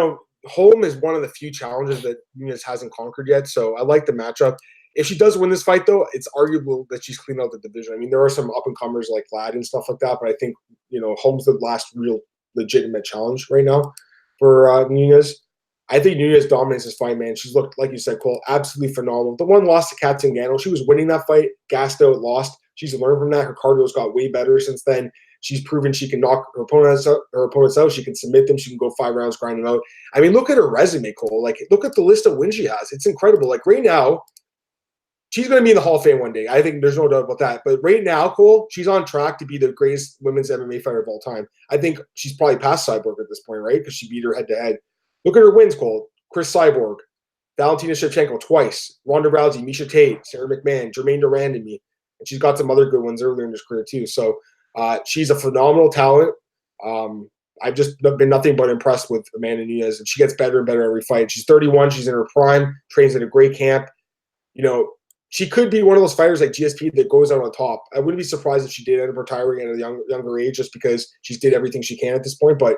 Holm is one of the few challenges that Nunes hasn't conquered yet, so I like the matchup. If she does win this fight, though, it's arguable that she's cleaned out the division. I mean, there are some up-and-comers like Vlad and stuff like that, but I think, Holm's the last real legitimate challenge right now for Nunes. I think Nunes dominates this fight, man. She's looked, like you said, Cole, absolutely phenomenal. The one loss to Kat Zingano, she was winning that fight, gassed out, lost. She's learned from that. Her cardio's got way better since then. She's proven she can knock her opponents out. She can submit them. She can go 5 rounds, grind them out. I mean, look at her resume, Cole. Like, look at the list of wins she has. It's incredible. Like, right now, she's going to be in the Hall of Fame one day. I think there's no doubt about that. But right now, Cole, she's on track to be the greatest women's MMA fighter of all time. I think she's probably past Cyborg at this point, right? Because she beat her head-to-head. Look at her wins, Cole. Chris Cyborg, Valentina Shevchenko twice, Ronda Rousey, Miesha Tate, Sarah McMahon, Jermaine Durand, and me. And she's got some other good ones earlier in her career, too. So, she's a phenomenal talent. I've just been nothing but impressed with Amanda Nunes, and she gets better and better every fight. She's 31. She's in her prime, trains at a great camp. She could be one of those fighters like GSP that goes out on top. I wouldn't be surprised if she did end up retiring at a younger age just because she's did everything she can at this point. But,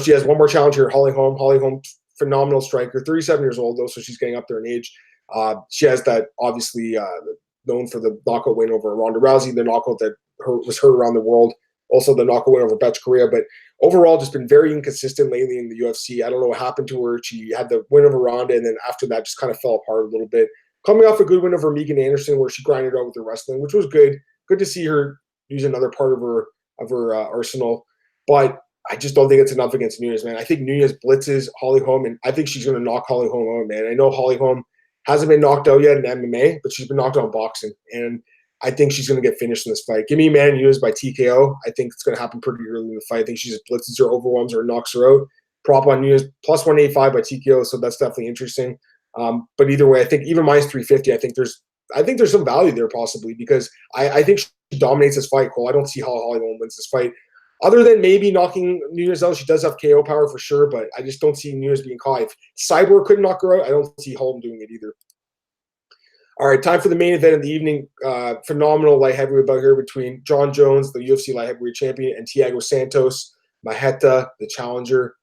she has one more challenge here, Holly Holm. Holly Holm, phenomenal striker, 37 years old, though, so she's getting up there in age. She has that, obviously, known for the knockout win over Ronda Rousey, the knockout that was heard around the world, also the knockout win over Betch Correa. But overall, just been very inconsistent lately in the UFC. I don't know what happened to her. She had the win over Ronda, and then after that just kind of fell apart a little bit. Coming off a good win over Megan Anderson, where she grinded out with her wrestling, which was good. Good to see her use another part of her arsenal. But I just don't think it's enough against Nunes, man. I think Nunes blitzes Holly Holm, and I think she's going to knock Holly Holm out, man. I know Holly Holm hasn't been knocked out yet in MMA, but she's been knocked out in boxing. And I think she's going to get finished in this fight. Give me Amanda Nunes by TKO. I think it's going to happen pretty early in the fight. I think she just blitzes her, overwhelms her, knocks her out. Prop on Nunes, plus 185 by TKO, so that's definitely interesting. But either way, I think even minus 350, I think there's some value there possibly because I think she dominates this fight, Cole. I don't see how Holly Holm wins this fight. Other than maybe knocking Nunes out, she does have KO power for sure, but I just don't see Nunes being caught. If Cyborg couldn't knock her out, I don't see Holm doing it either. All right, time for the main event of the evening. Phenomenal light heavyweight bout here between Jon Jones, the UFC light heavyweight champion, and Thiago Santos, Maheta, the challenger.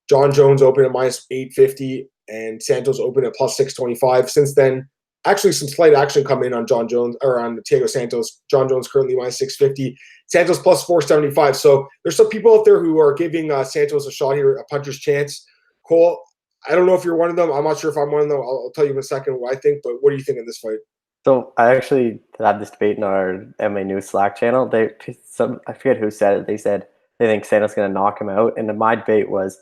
Jon Jones opened at minus 850, and Santos opened at plus 625. Since then, actually some slight action come in on Jon Jones or on Thiago Santos. Jon Jones currently minus 650, Santos plus 475. So there's some people out there who are giving Santos a shot here, a puncher's chance. Cole, I don't know if you're one of them. I'm not sure if I'm one of them. I'll tell you in a second what I think, but what do you think of this fight? So I actually had this debate in our MMA News Slack channel. I forget who said it. They said they think Santos is going to knock him out. And my debate was,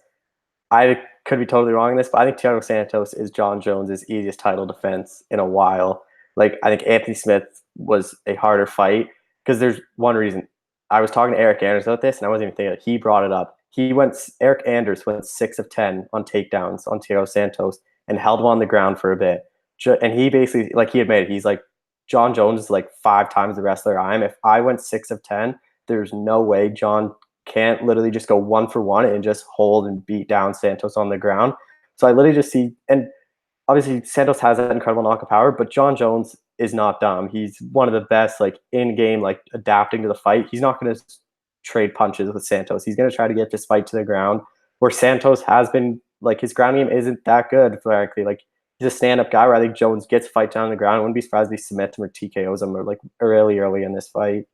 I could be totally wrong in this, but I think Thiago Santos is Jon Jones' easiest title defense in a while. Like, I think Anthony Smith was a harder fight because there's one reason. I was talking to Eric Anders about this, and I wasn't even thinking it. He brought it up. Eric Anders went 6 of 10 on takedowns on Thiago Santos and held him on the ground for a bit. And he basically, like, he admitted, he's like, Jon Jones is like 5 times the wrestler I am. If I went 6 of 10, there's no way Jon can't literally just go 1 for 1 and just hold and beat down Santos on the ground. So I literally just see, and obviously Santos has that incredible knockout power, but Jon Jones is not dumb. He's one of the best, like, in-game, like, adapting to the fight. He's not going to trade punches with Santos. He's going to try to get this fight to the ground, where Santos has been, like, his ground game isn't that good, frankly. Like, he's a stand-up guy where I think Jones gets fight down on the ground. I wouldn't be surprised if he submits him or TKOs him or, like, early in this fight.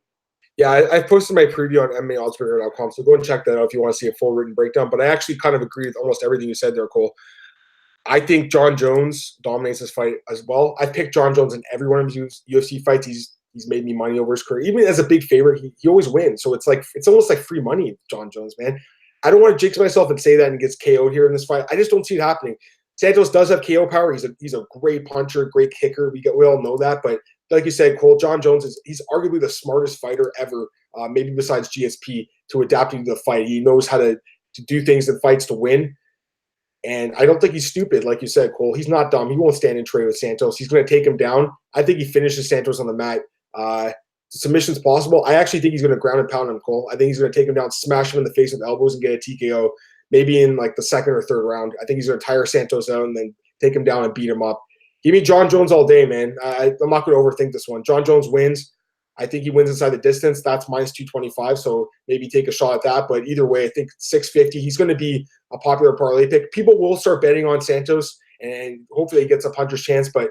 Yeah, I posted my preview on MMAOddsbreaker.com, so go and check that out if you want to see a full written breakdown. But I actually kind of agree with almost everything you said there, Cole. I think Jon Jones dominates this fight as well. I picked Jon Jones in every one of his UFC fights. He's made me money over his career. Even as a big favorite, he always wins. So it's almost like free money, Jon Jones, man. I don't want to jinx myself and say that and gets KO'd here in this fight. I just don't see it happening. Santos does have KO power. He's a great puncher, great kicker. We all know that. But like you said, Cole, Jon Jones he's arguably the smartest fighter ever, maybe besides GSP, to adapting to the fight. He knows how to do things in fights to win. And I don't think he's stupid, like you said, Cole. He's not dumb. He won't stand and trade with Santos. He's going to take him down. I think he finishes Santos on the mat. Submission's possible. I actually think he's going to ground and pound him, Cole. I think he's going to take him down, smash him in the face with elbows, and get a TKO, maybe in like the 2nd or 3rd round. I think he's going to tire Santos out and then take him down and beat him up. Give me Jon Jones all day, man. I'm not going to overthink this one. Jon Jones wins. I think he wins inside the distance. That's minus 225, so maybe take a shot at that. But either way, I think 650, he's going to be a popular parlay pick. People will start betting on Santos, and hopefully he gets a puncher's chance. But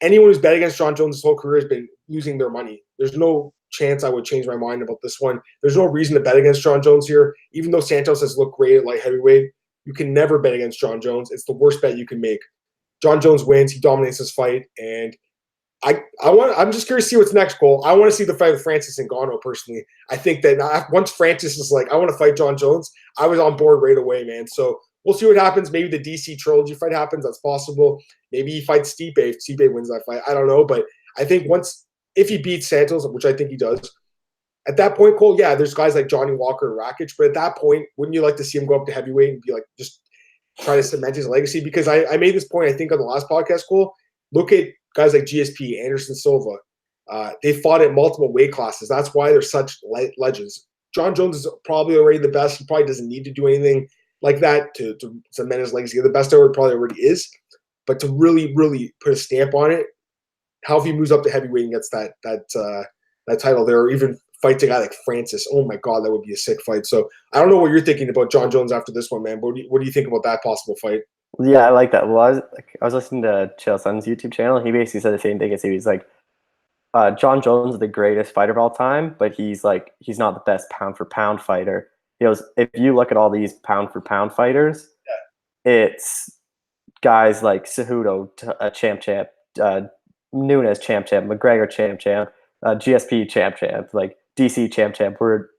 anyone who's bet against Jon Jones his whole career has been losing their money. There's no chance I would change my mind about this one. There's no reason to bet against Jon Jones here. Even though Santos has looked great at light heavyweight, you can never bet against Jon Jones. It's the worst bet you can make. Jon Jones wins. He dominates this fight, and I'm just curious to see what's next, Cole. I want to see the fight with Francis Ngannou personally. I think that once Francis is like, I want to fight Jon Jones, I was on board right away, man. So we'll see what happens. Maybe the DC trilogy fight happens. That's possible. Maybe he fights Stipe if Stipe wins that fight. I don't know. But I think if he beats Santos, which I think he does, at that point, Cole, yeah, there's guys like Johnny Walker and Rakic. But at that point, wouldn't you like to see him go up to heavyweight and be like, just try to cement his legacy? Because I made this point, I think, on the last podcast, Cole. Look at guys like GSP, Anderson Silva. They fought at multiple weight classes. That's why they're such legends. Jon Jones is probably already the best. He probably doesn't need to do anything like that to cement his legacy. The best ever probably already is. But to really, really put a stamp on it, how if he moves up to heavyweight and gets that title there, or even fights a guy like Francis, oh my God, that would be a sick fight. So I don't know what you're thinking about Jon Jones after this one, man. But what do you think about that possible fight? Yeah, I like that. Well, I was listening to Chael Sonnen's YouTube channel, and he basically said the same thing as he was like, Jon Jones is the greatest fighter of all time, but he's not the best pound for pound fighter. He goes, if you look at all these pound for pound fighters, it's guys like Cejudo, champ, Nunes, champ, McGregor, champ, GSP, champ, like DC, champ, where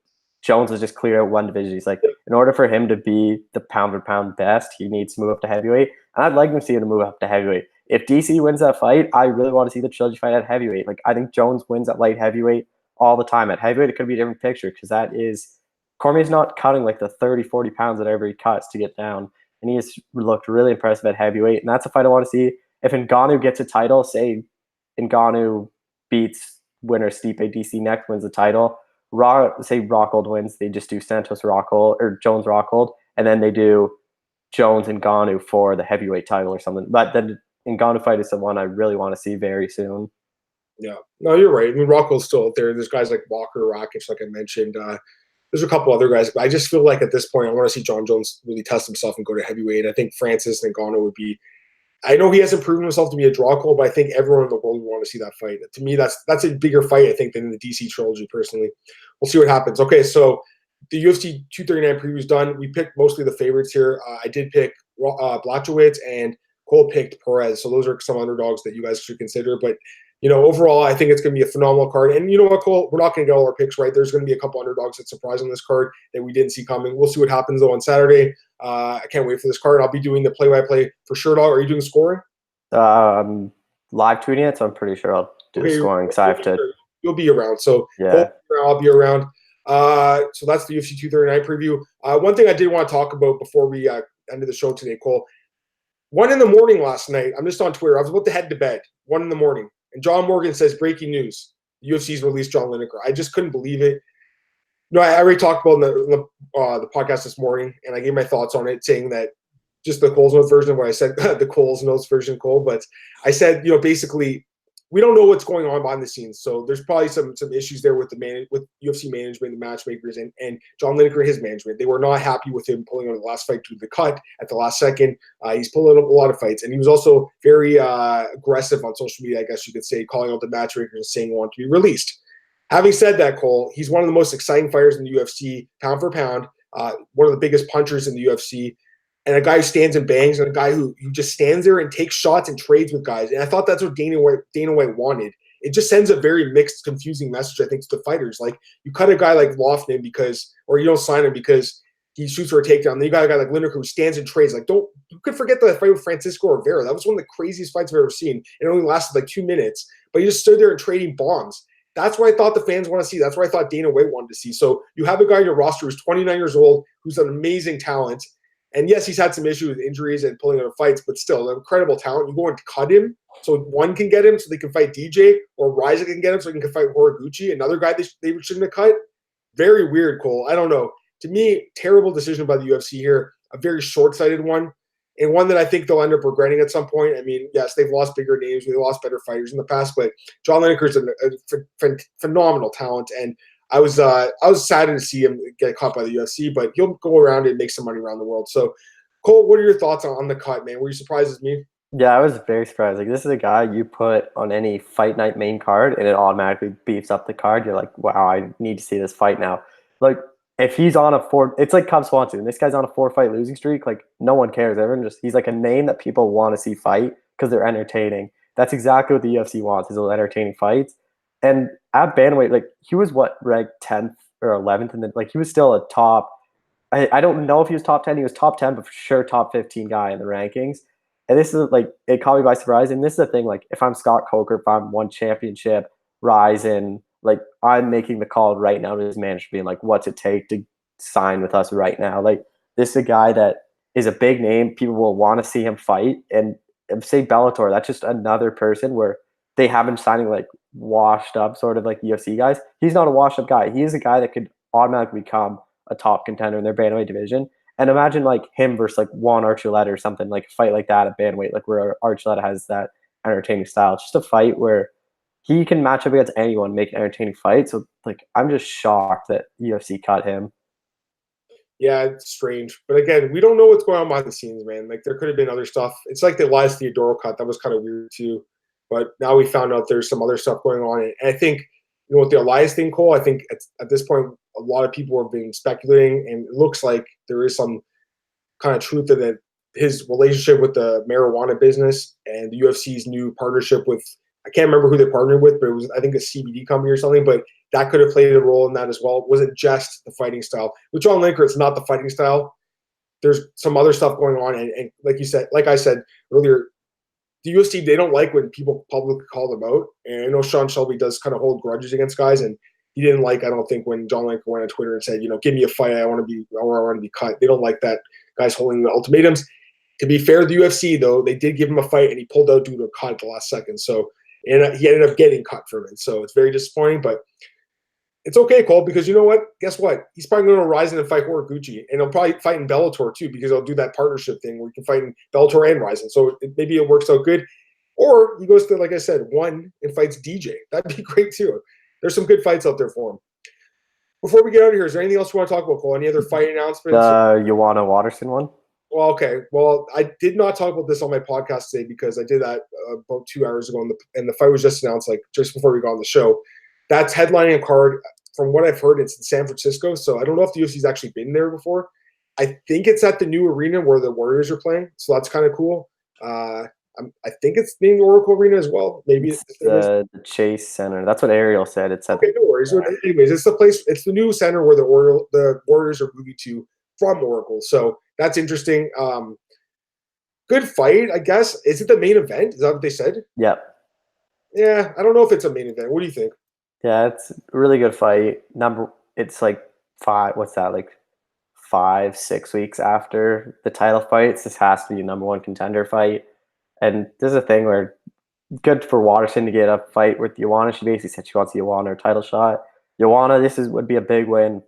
Jones is just clear out one division. He's like, in order for him to be the pound for pound best, he needs to move up to heavyweight. And I'd like to see him to move up to heavyweight. If DC wins that fight, I really want to see the trilogy fight at heavyweight. Like, I think Jones wins at light heavyweight all the time. At heavyweight, it could be a different picture because Cormier's not cutting like the 30, 40 pounds that everybody cuts to get down. And he has looked really impressive at heavyweight. And that's a fight I want to see. If Ngannou gets a title, say Ngannou beats winner Stipe, DC next wins the title, say Rockhold wins, they just do Santos Rockhold or Jones Rockhold, and then they do Jones and Ngannou for the heavyweight title or something. But the Ngannou fight is the one I really want to see very soon. Yeah, no, you're right. I mean, Rockhold's still out there. There's guys like Walker, Rakic, like I mentioned. There's a couple other guys, but I just feel like at this point, I want to see Jon Jones really test himself and go to heavyweight. I think Francis and Ngannou would be. I know he hasn't proven himself to be a draw call, but I think everyone in the world would want to see that fight. To me, that's a bigger fight, I think, than the DC trilogy, personally. We'll see what happens. Okay, so the UFC 239 preview is done. We picked mostly the favorites here. I did pick Blachowicz, and Cole picked Perez. So those are some underdogs that you guys should consider. But, overall, I think it's going to be a phenomenal card. And you know what, Cole? We're not going to get all our picks right. There's going to be a couple underdogs that surprise on this card that we didn't see coming. We'll see what happens, though, on Saturday. I can't wait for this card. I'll be doing the play-by-play for Sherdog. Are you doing scoring? Live tweeting it, so I'm pretty sure I'll do the scoring because I have to. You'll be around, so yeah, I'll be around. So that's the UFC 239 preview. One thing I did want to talk about before we ended the show today, Cole. 1 a.m. last night, I'm just on Twitter. I was about to head to bed. 1 a.m, and John Morgan says, "Breaking news: UFC's released John Lineker." I just couldn't believe it. I already talked about in the podcast this morning, and I gave my thoughts on it, saying that just the Cole's Notes version of what I said, the Cole's Notes version, Cole. But I said, basically, we don't know what's going on behind the scenes. So there's probably some issues there with with UFC management, the matchmakers, and John Lineker and his management. They were not happy with him pulling out of the last fight to the cut at the last second. He's pulling up a lot of fights, and he was also very aggressive on social media, I guess you could say, calling out the matchmakers and saying he wanted to be released. Having said that, Cole, he's one of the most exciting fighters in the UFC, pound for pound, one of the biggest punchers in the UFC, and a guy who stands and bangs, and a guy who just stands there and takes shots and trades with guys. And I thought that's what Dana White wanted. It just sends a very mixed, confusing message, I think, to the fighters. Like, you cut a guy like Lofton or you don't sign him because he shoots for a takedown. Then you got a guy like Lineker who stands and trades. Like, you could forget the fight with Francisco Rivera. That was one of the craziest fights I've ever seen. It only lasted like 2 minutes, but he just stood there and trading bombs. That's what I thought the fans want to see. That's what I thought Dana White wanted to see. So you have a guy in your roster who's 29 years old, who's an amazing talent. And yes, he's had some issues with injuries and pulling out of fights, but still, an incredible talent. You go and cut him so one can get him so they can fight DJ, or Ryza can get him so he can fight Horiguchi, another guy they shouldn't have cut. Very weird, Cole. I don't know. To me, terrible decision by the UFC here. A very short-sighted one. and one that I think they'll end up regretting at some point. I mean, yes, they've lost bigger names, they lost better fighters in the past, but John Lineker is a phenomenal talent, and I was saddened to see him get caught by the UFC, but he'll go around and make some money around the world. So, Cole, what are your thoughts on the cut, man? Were you surprised as me? Yeah, I was very surprised. Like, this is a guy you put on any fight night main card, and it automatically beefs up the card. You're like, wow, I need to see this fight now. Like, if he's on a four, it's like Cub Swanson. This guy's on a 4-fight losing streak. Like, no one cares. Everyone just, he's like a name that people want to see fight because they're entertaining. That's exactly what the UFC wants, is those entertaining fights. And at bantamweight, like, he was ranked 10th or 11th, and then like he was still a top. I don't know if he was top 10. He was top 10, but for sure top 15 guy in the rankings. And this is like, it caught me by surprise. And this is the thing, like, if I'm Scott Coker, if I'm one championship, Ryzen, like, I'm making the call right now to his manager, being like, what's it take to sign with us right now? Like, this is a guy that is a big name. People will want to see him fight. And say Bellator, that's just another person where they have him signing like washed up sort of like UFC guys. He's not a washed up guy. He is a guy that could automatically become a top contender in their bantamweight division. And imagine like him versus like Juan Archuleta or something, like a fight like that at bantamweight, like where Archuleta has that entertaining style. Just a fight where he can match up against anyone, make an entertaining fight. So like, I'm just shocked that UFC cut him. Yeah, it's strange. But again, we don't know what's going on behind the scenes, man. Like, there could have been other stuff. It's like the Elias Theodoro cut. That was kind of weird too. But now we found out there's some other stuff going on. And I think, with the Elias thing, Cole, I think at this point, a lot of people have been speculating, and it looks like there is some kind of truth in it. His relationship with the marijuana business and the UFC's new partnership with, I can't remember who they partnered with, but it was, I think, a CBD company or something, but that could have played a role in that as well. It wasn't just the fighting style. With John Lineker, it's not the fighting style. There's some other stuff going on. And like you said, like I said earlier, the UFC, they don't like when people publicly call them out. And I know Sean Shelby does kind of hold grudges against guys, and he didn't like, I don't think, when John Lineker went on Twitter and said, give me a fight, I want to be cut. They don't like that, guys holding the ultimatums. To be fair to the UFC, though, they did give him a fight, and he pulled out due to a cut at the last second. So, and he ended up getting cut from it. So it's very disappointing, but it's okay, Cole, because you know what? Guess what? He's probably going to rise and fight Horiguchi, and he'll probably fight in Bellator too, because he'll do that partnership thing where you can fight in Bellator and Ryzen. So maybe it works out good. Or he goes to, like I said, one and fights DJ. That'd be great too. There's some good fights out there for him. Before we get out of here, is there anything else you want to talk about, Cole? Any other fight announcements? The Joanna Waterson one? Well, okay. Well, I did not talk about this on my podcast today because I did that about 2 hours ago, and the fight was just announced, like, just before we got on the show. That's headlining a card. From what I've heard, it's in San Francisco, so I don't know if the UFC's actually been there before. I think it's at the new arena where the Warriors are playing, so that's kind of cool. I think it's named Oracle Arena as well. Maybe it's the Chase Center. That's what Ariel said. It's okay. No worries. Yeah. Anyways, it's the place. It's the new center where the Warriors are moving to from Oracle. So that's interesting. Good fight, I guess. Is it the main event? Is that what they said? Yep. Yeah, I don't know if it's a main event. What do you think? Yeah, it's a really good fight. It's like 5-6 weeks after the title fights. This has to be a #1 contender fight. And this is a thing where good for Waterson to get a fight with Joanna. She basically said she wants Joanna her title shot. Joanna, would be a big win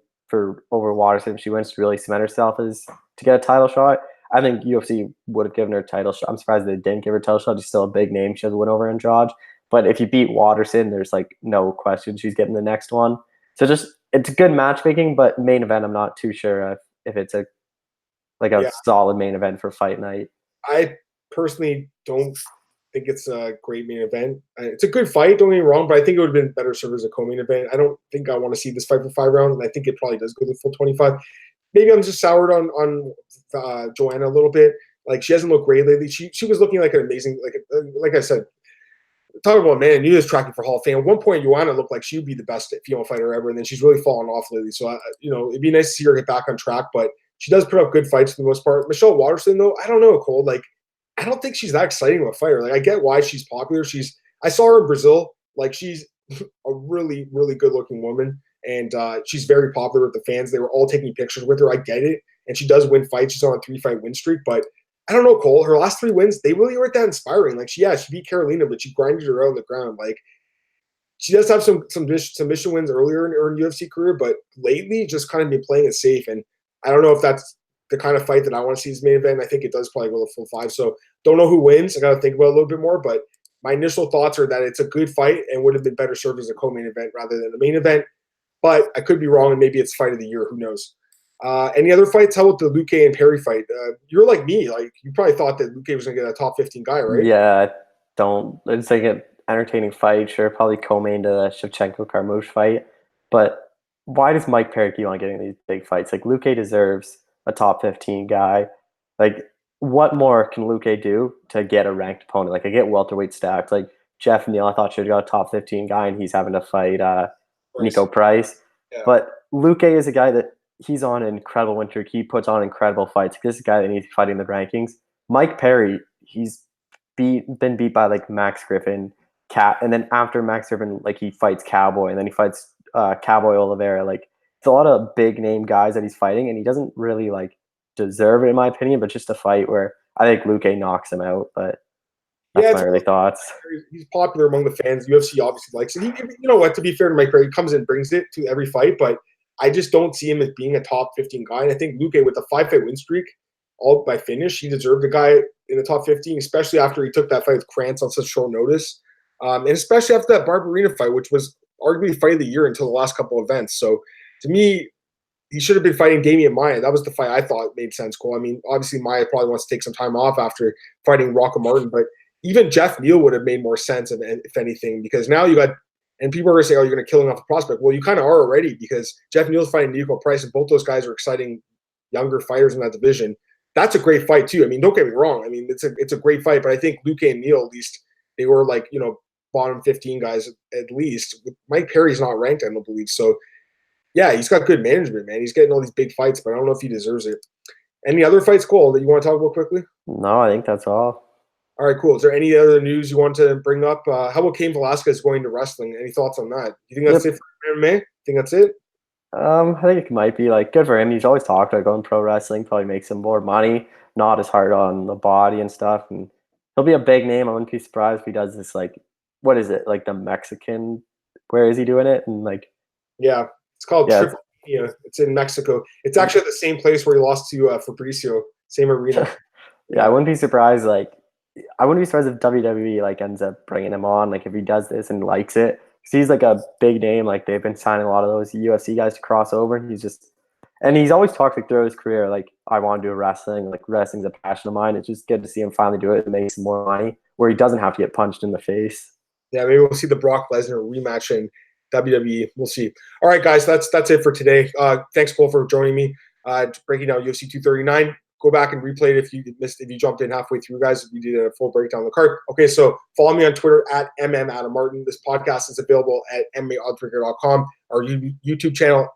over Waterson if she wins to really cement herself as to get a title shot. I think UFC would have given her a title shot. I'm surprised they didn't give her a title shot. She's still a big name. She has a win over Andrade. But if you beat Waterson, there's like no question she's getting the next one. So it's good matchmaking, but main event, I'm not too sure if it's a solid main event for fight night. I personally don't think it's a great main event. It's a good fight, don't get me wrong, but I think it would have been better served as a co-main event. I don't think I want to see this fight for 5 rounds, and I think it probably does go to the full 25. Maybe I'm just soured on Joanna a little bit. Like, she hasn't looked great lately. She was looking like an amazing, like I said, talking about Amanda Nunes tracking for Hall of Fame. At one point, Joanna looked like she would be the best female fighter ever, and then she's really fallen off lately. So, it'd be nice to see her get back on track, but she does put up good fights for the most part. Michelle Waterson, though, I don't know, Cole. Like, I don't think she's that exciting of a fighter. Like, I get why she's popular. I saw her in Brazil. Like, she's a really, really good-looking woman, and she's very popular with the fans. They were all taking pictures with her. I get it, and she does win fights. She's on a 3-fight win streak, but I don't know, Cole. Her last 3 wins, they really weren't that inspiring. Like, she beat Carolina, but she grinded her out on the ground. Like, she does have some submission wins earlier in her UFC career, but lately just kind of been playing it safe. And I don't know if that's the kind of fight that I want to see as main event. I think it does probably go the full 5. So don't know who wins. I got to think about it a little bit more. But my initial thoughts are that it's a good fight and would have been better served as a co-main event rather than the main event. But I could be wrong, and maybe it's fight of the year. Who knows? Any other fights? How about the Luque and Perry fight? You're like me. Like, you probably thought that Luque was going to get a top 15 guy, right? Yeah, it's like an entertaining fight. Sure, probably co-main to the Shevchenko-Carmouche fight. But why does Mike Perry keep on getting these big fights? Like, Luque deserves a top 15 guy. Like, what more can Luque do to get a ranked opponent? Like, I get welterweight stacked. Like, Jeff Neal, I thought should have got a top 15 guy, and he's having to fight Nico Price. Yeah. But Luque is a guy that he's on an incredible win streak. He puts on incredible fights. This is a guy that needs to fight in the rankings. Mike Perry, he's been beat by like Max Griffin, and then after Max Griffin, like he fights Cowboy, and then he fights Cowboy Oliveira. Like, it's a lot of big name guys that he's fighting, and he doesn't really like deserve it in my opinion. But just a fight where I think Luque knocks him out. But that's my early thoughts. He's popular among the fans. UFC obviously likes it. You know what? To be fair to Mike Perry, he comes in, brings it to every fight, but I just don't see him as being a top 15 guy. And I think Luque, with a 5-fight win streak, all by finish, he deserved a guy in the top 15, especially after he took that fight with Krantz on such short notice. And especially after that Barberina fight, which was arguably fight of the year until the last couple of events. So to me, he should have been fighting Damian Maia. That was the fight I thought made sense, Cole. I mean, obviously Maia probably wants to take some time off after fighting Rocco Martin, but even Jeff Neal would have made more sense, if anything, because now you got – and people are going to say, oh, you're going to kill him off the prospect. Well, you kind of are already, because Jeff Neal's fighting Nico Price, and both those guys are exciting younger fighters in that division. That's a great fight too. I mean, don't get me wrong. I mean, it's a great fight, but I think Luque and Neal, at least, they were like, you know, bottom 15 guys at least. Mike Perry's not ranked, I don't believe. So, yeah, he's got good management, man. He's getting all these big fights, but I don't know if he deserves it. Any other fights, Cole, that you want to talk about quickly? No, I think that's all. All right, cool. Is there any other news you want to bring up? How about Cain Velasquez going to wrestling? Any thoughts on that? You think that's it for MMA? Think that's it? I think it might be like good for him. He's always talked about going pro wrestling, probably makes him more money, not as hard on the body and stuff. And he'll be a big name. I wouldn't be surprised if he does this, like, what is it? Like the Mexican, where is he doing it? And like, yeah, it's called Triple Mania. It's in Mexico. It's actually the same place where he lost to Fabricio, same arena. Yeah, I wouldn't be surprised. Like, I wouldn't be surprised if WWE like ends up bringing him on. Like, if he does this and likes it, because he's like a big name. Like, they've been signing a lot of those UFC guys to cross over, and he's always talked like throughout his career, like, I want to do wrestling. Like, wrestling's a passion of mine. It's just good to see him finally do it and make some more money where he doesn't have to get punched in the face. Yeah, maybe we'll see the Brock Lesnar rematch in WWE. We'll see. All right, guys, that's it for today. Thanks, Cole, for joining me. Breaking down UFC 239. Go back and replay it if you missed, if you jumped in halfway through, guys. We did a full breakdown of the card. Okay, so follow me on Twitter at @MMAdamMartin. This podcast is available at MMAOddsbreaker.com, our YouTube channel,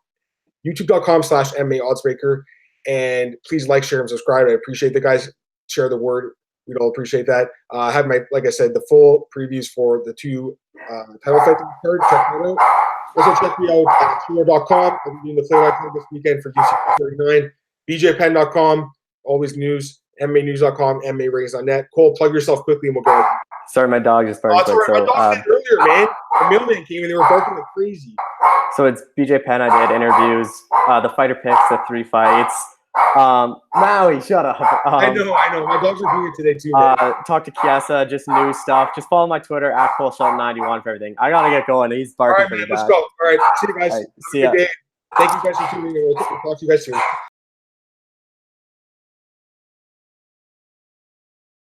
youtube.com/MMAOddsbreaker. And please like, share, and subscribe. I appreciate the guys. Share the word. We'd all appreciate that. I have like I said, the full previews for the two title fights on the card. Check that out. Also check me out at twitter.com. I'm doing the play-by-play this weekend for UFC 239. BJPenn.com. Always news, MMAnews.com, MMAratings.net. Cole, plug yourself quickly and we'll go. Sorry, my dog just barked. Oh, sorry, my dog said earlier, man. The mailman came and they were barking like crazy. So it's BJ Penn. I did interviews, the fighter picks, the 3 fights. Maui, shut up. I know. My dogs are doing it today too, man. Talk to Kiesa, just new stuff. Just follow my Twitter at ColeShelton91 for everything. I gotta get going. He's barking. All right, man, let's go. All right, see you guys. Right, see ya. Thank you guys for tuning in. We'll talk to you guys soon.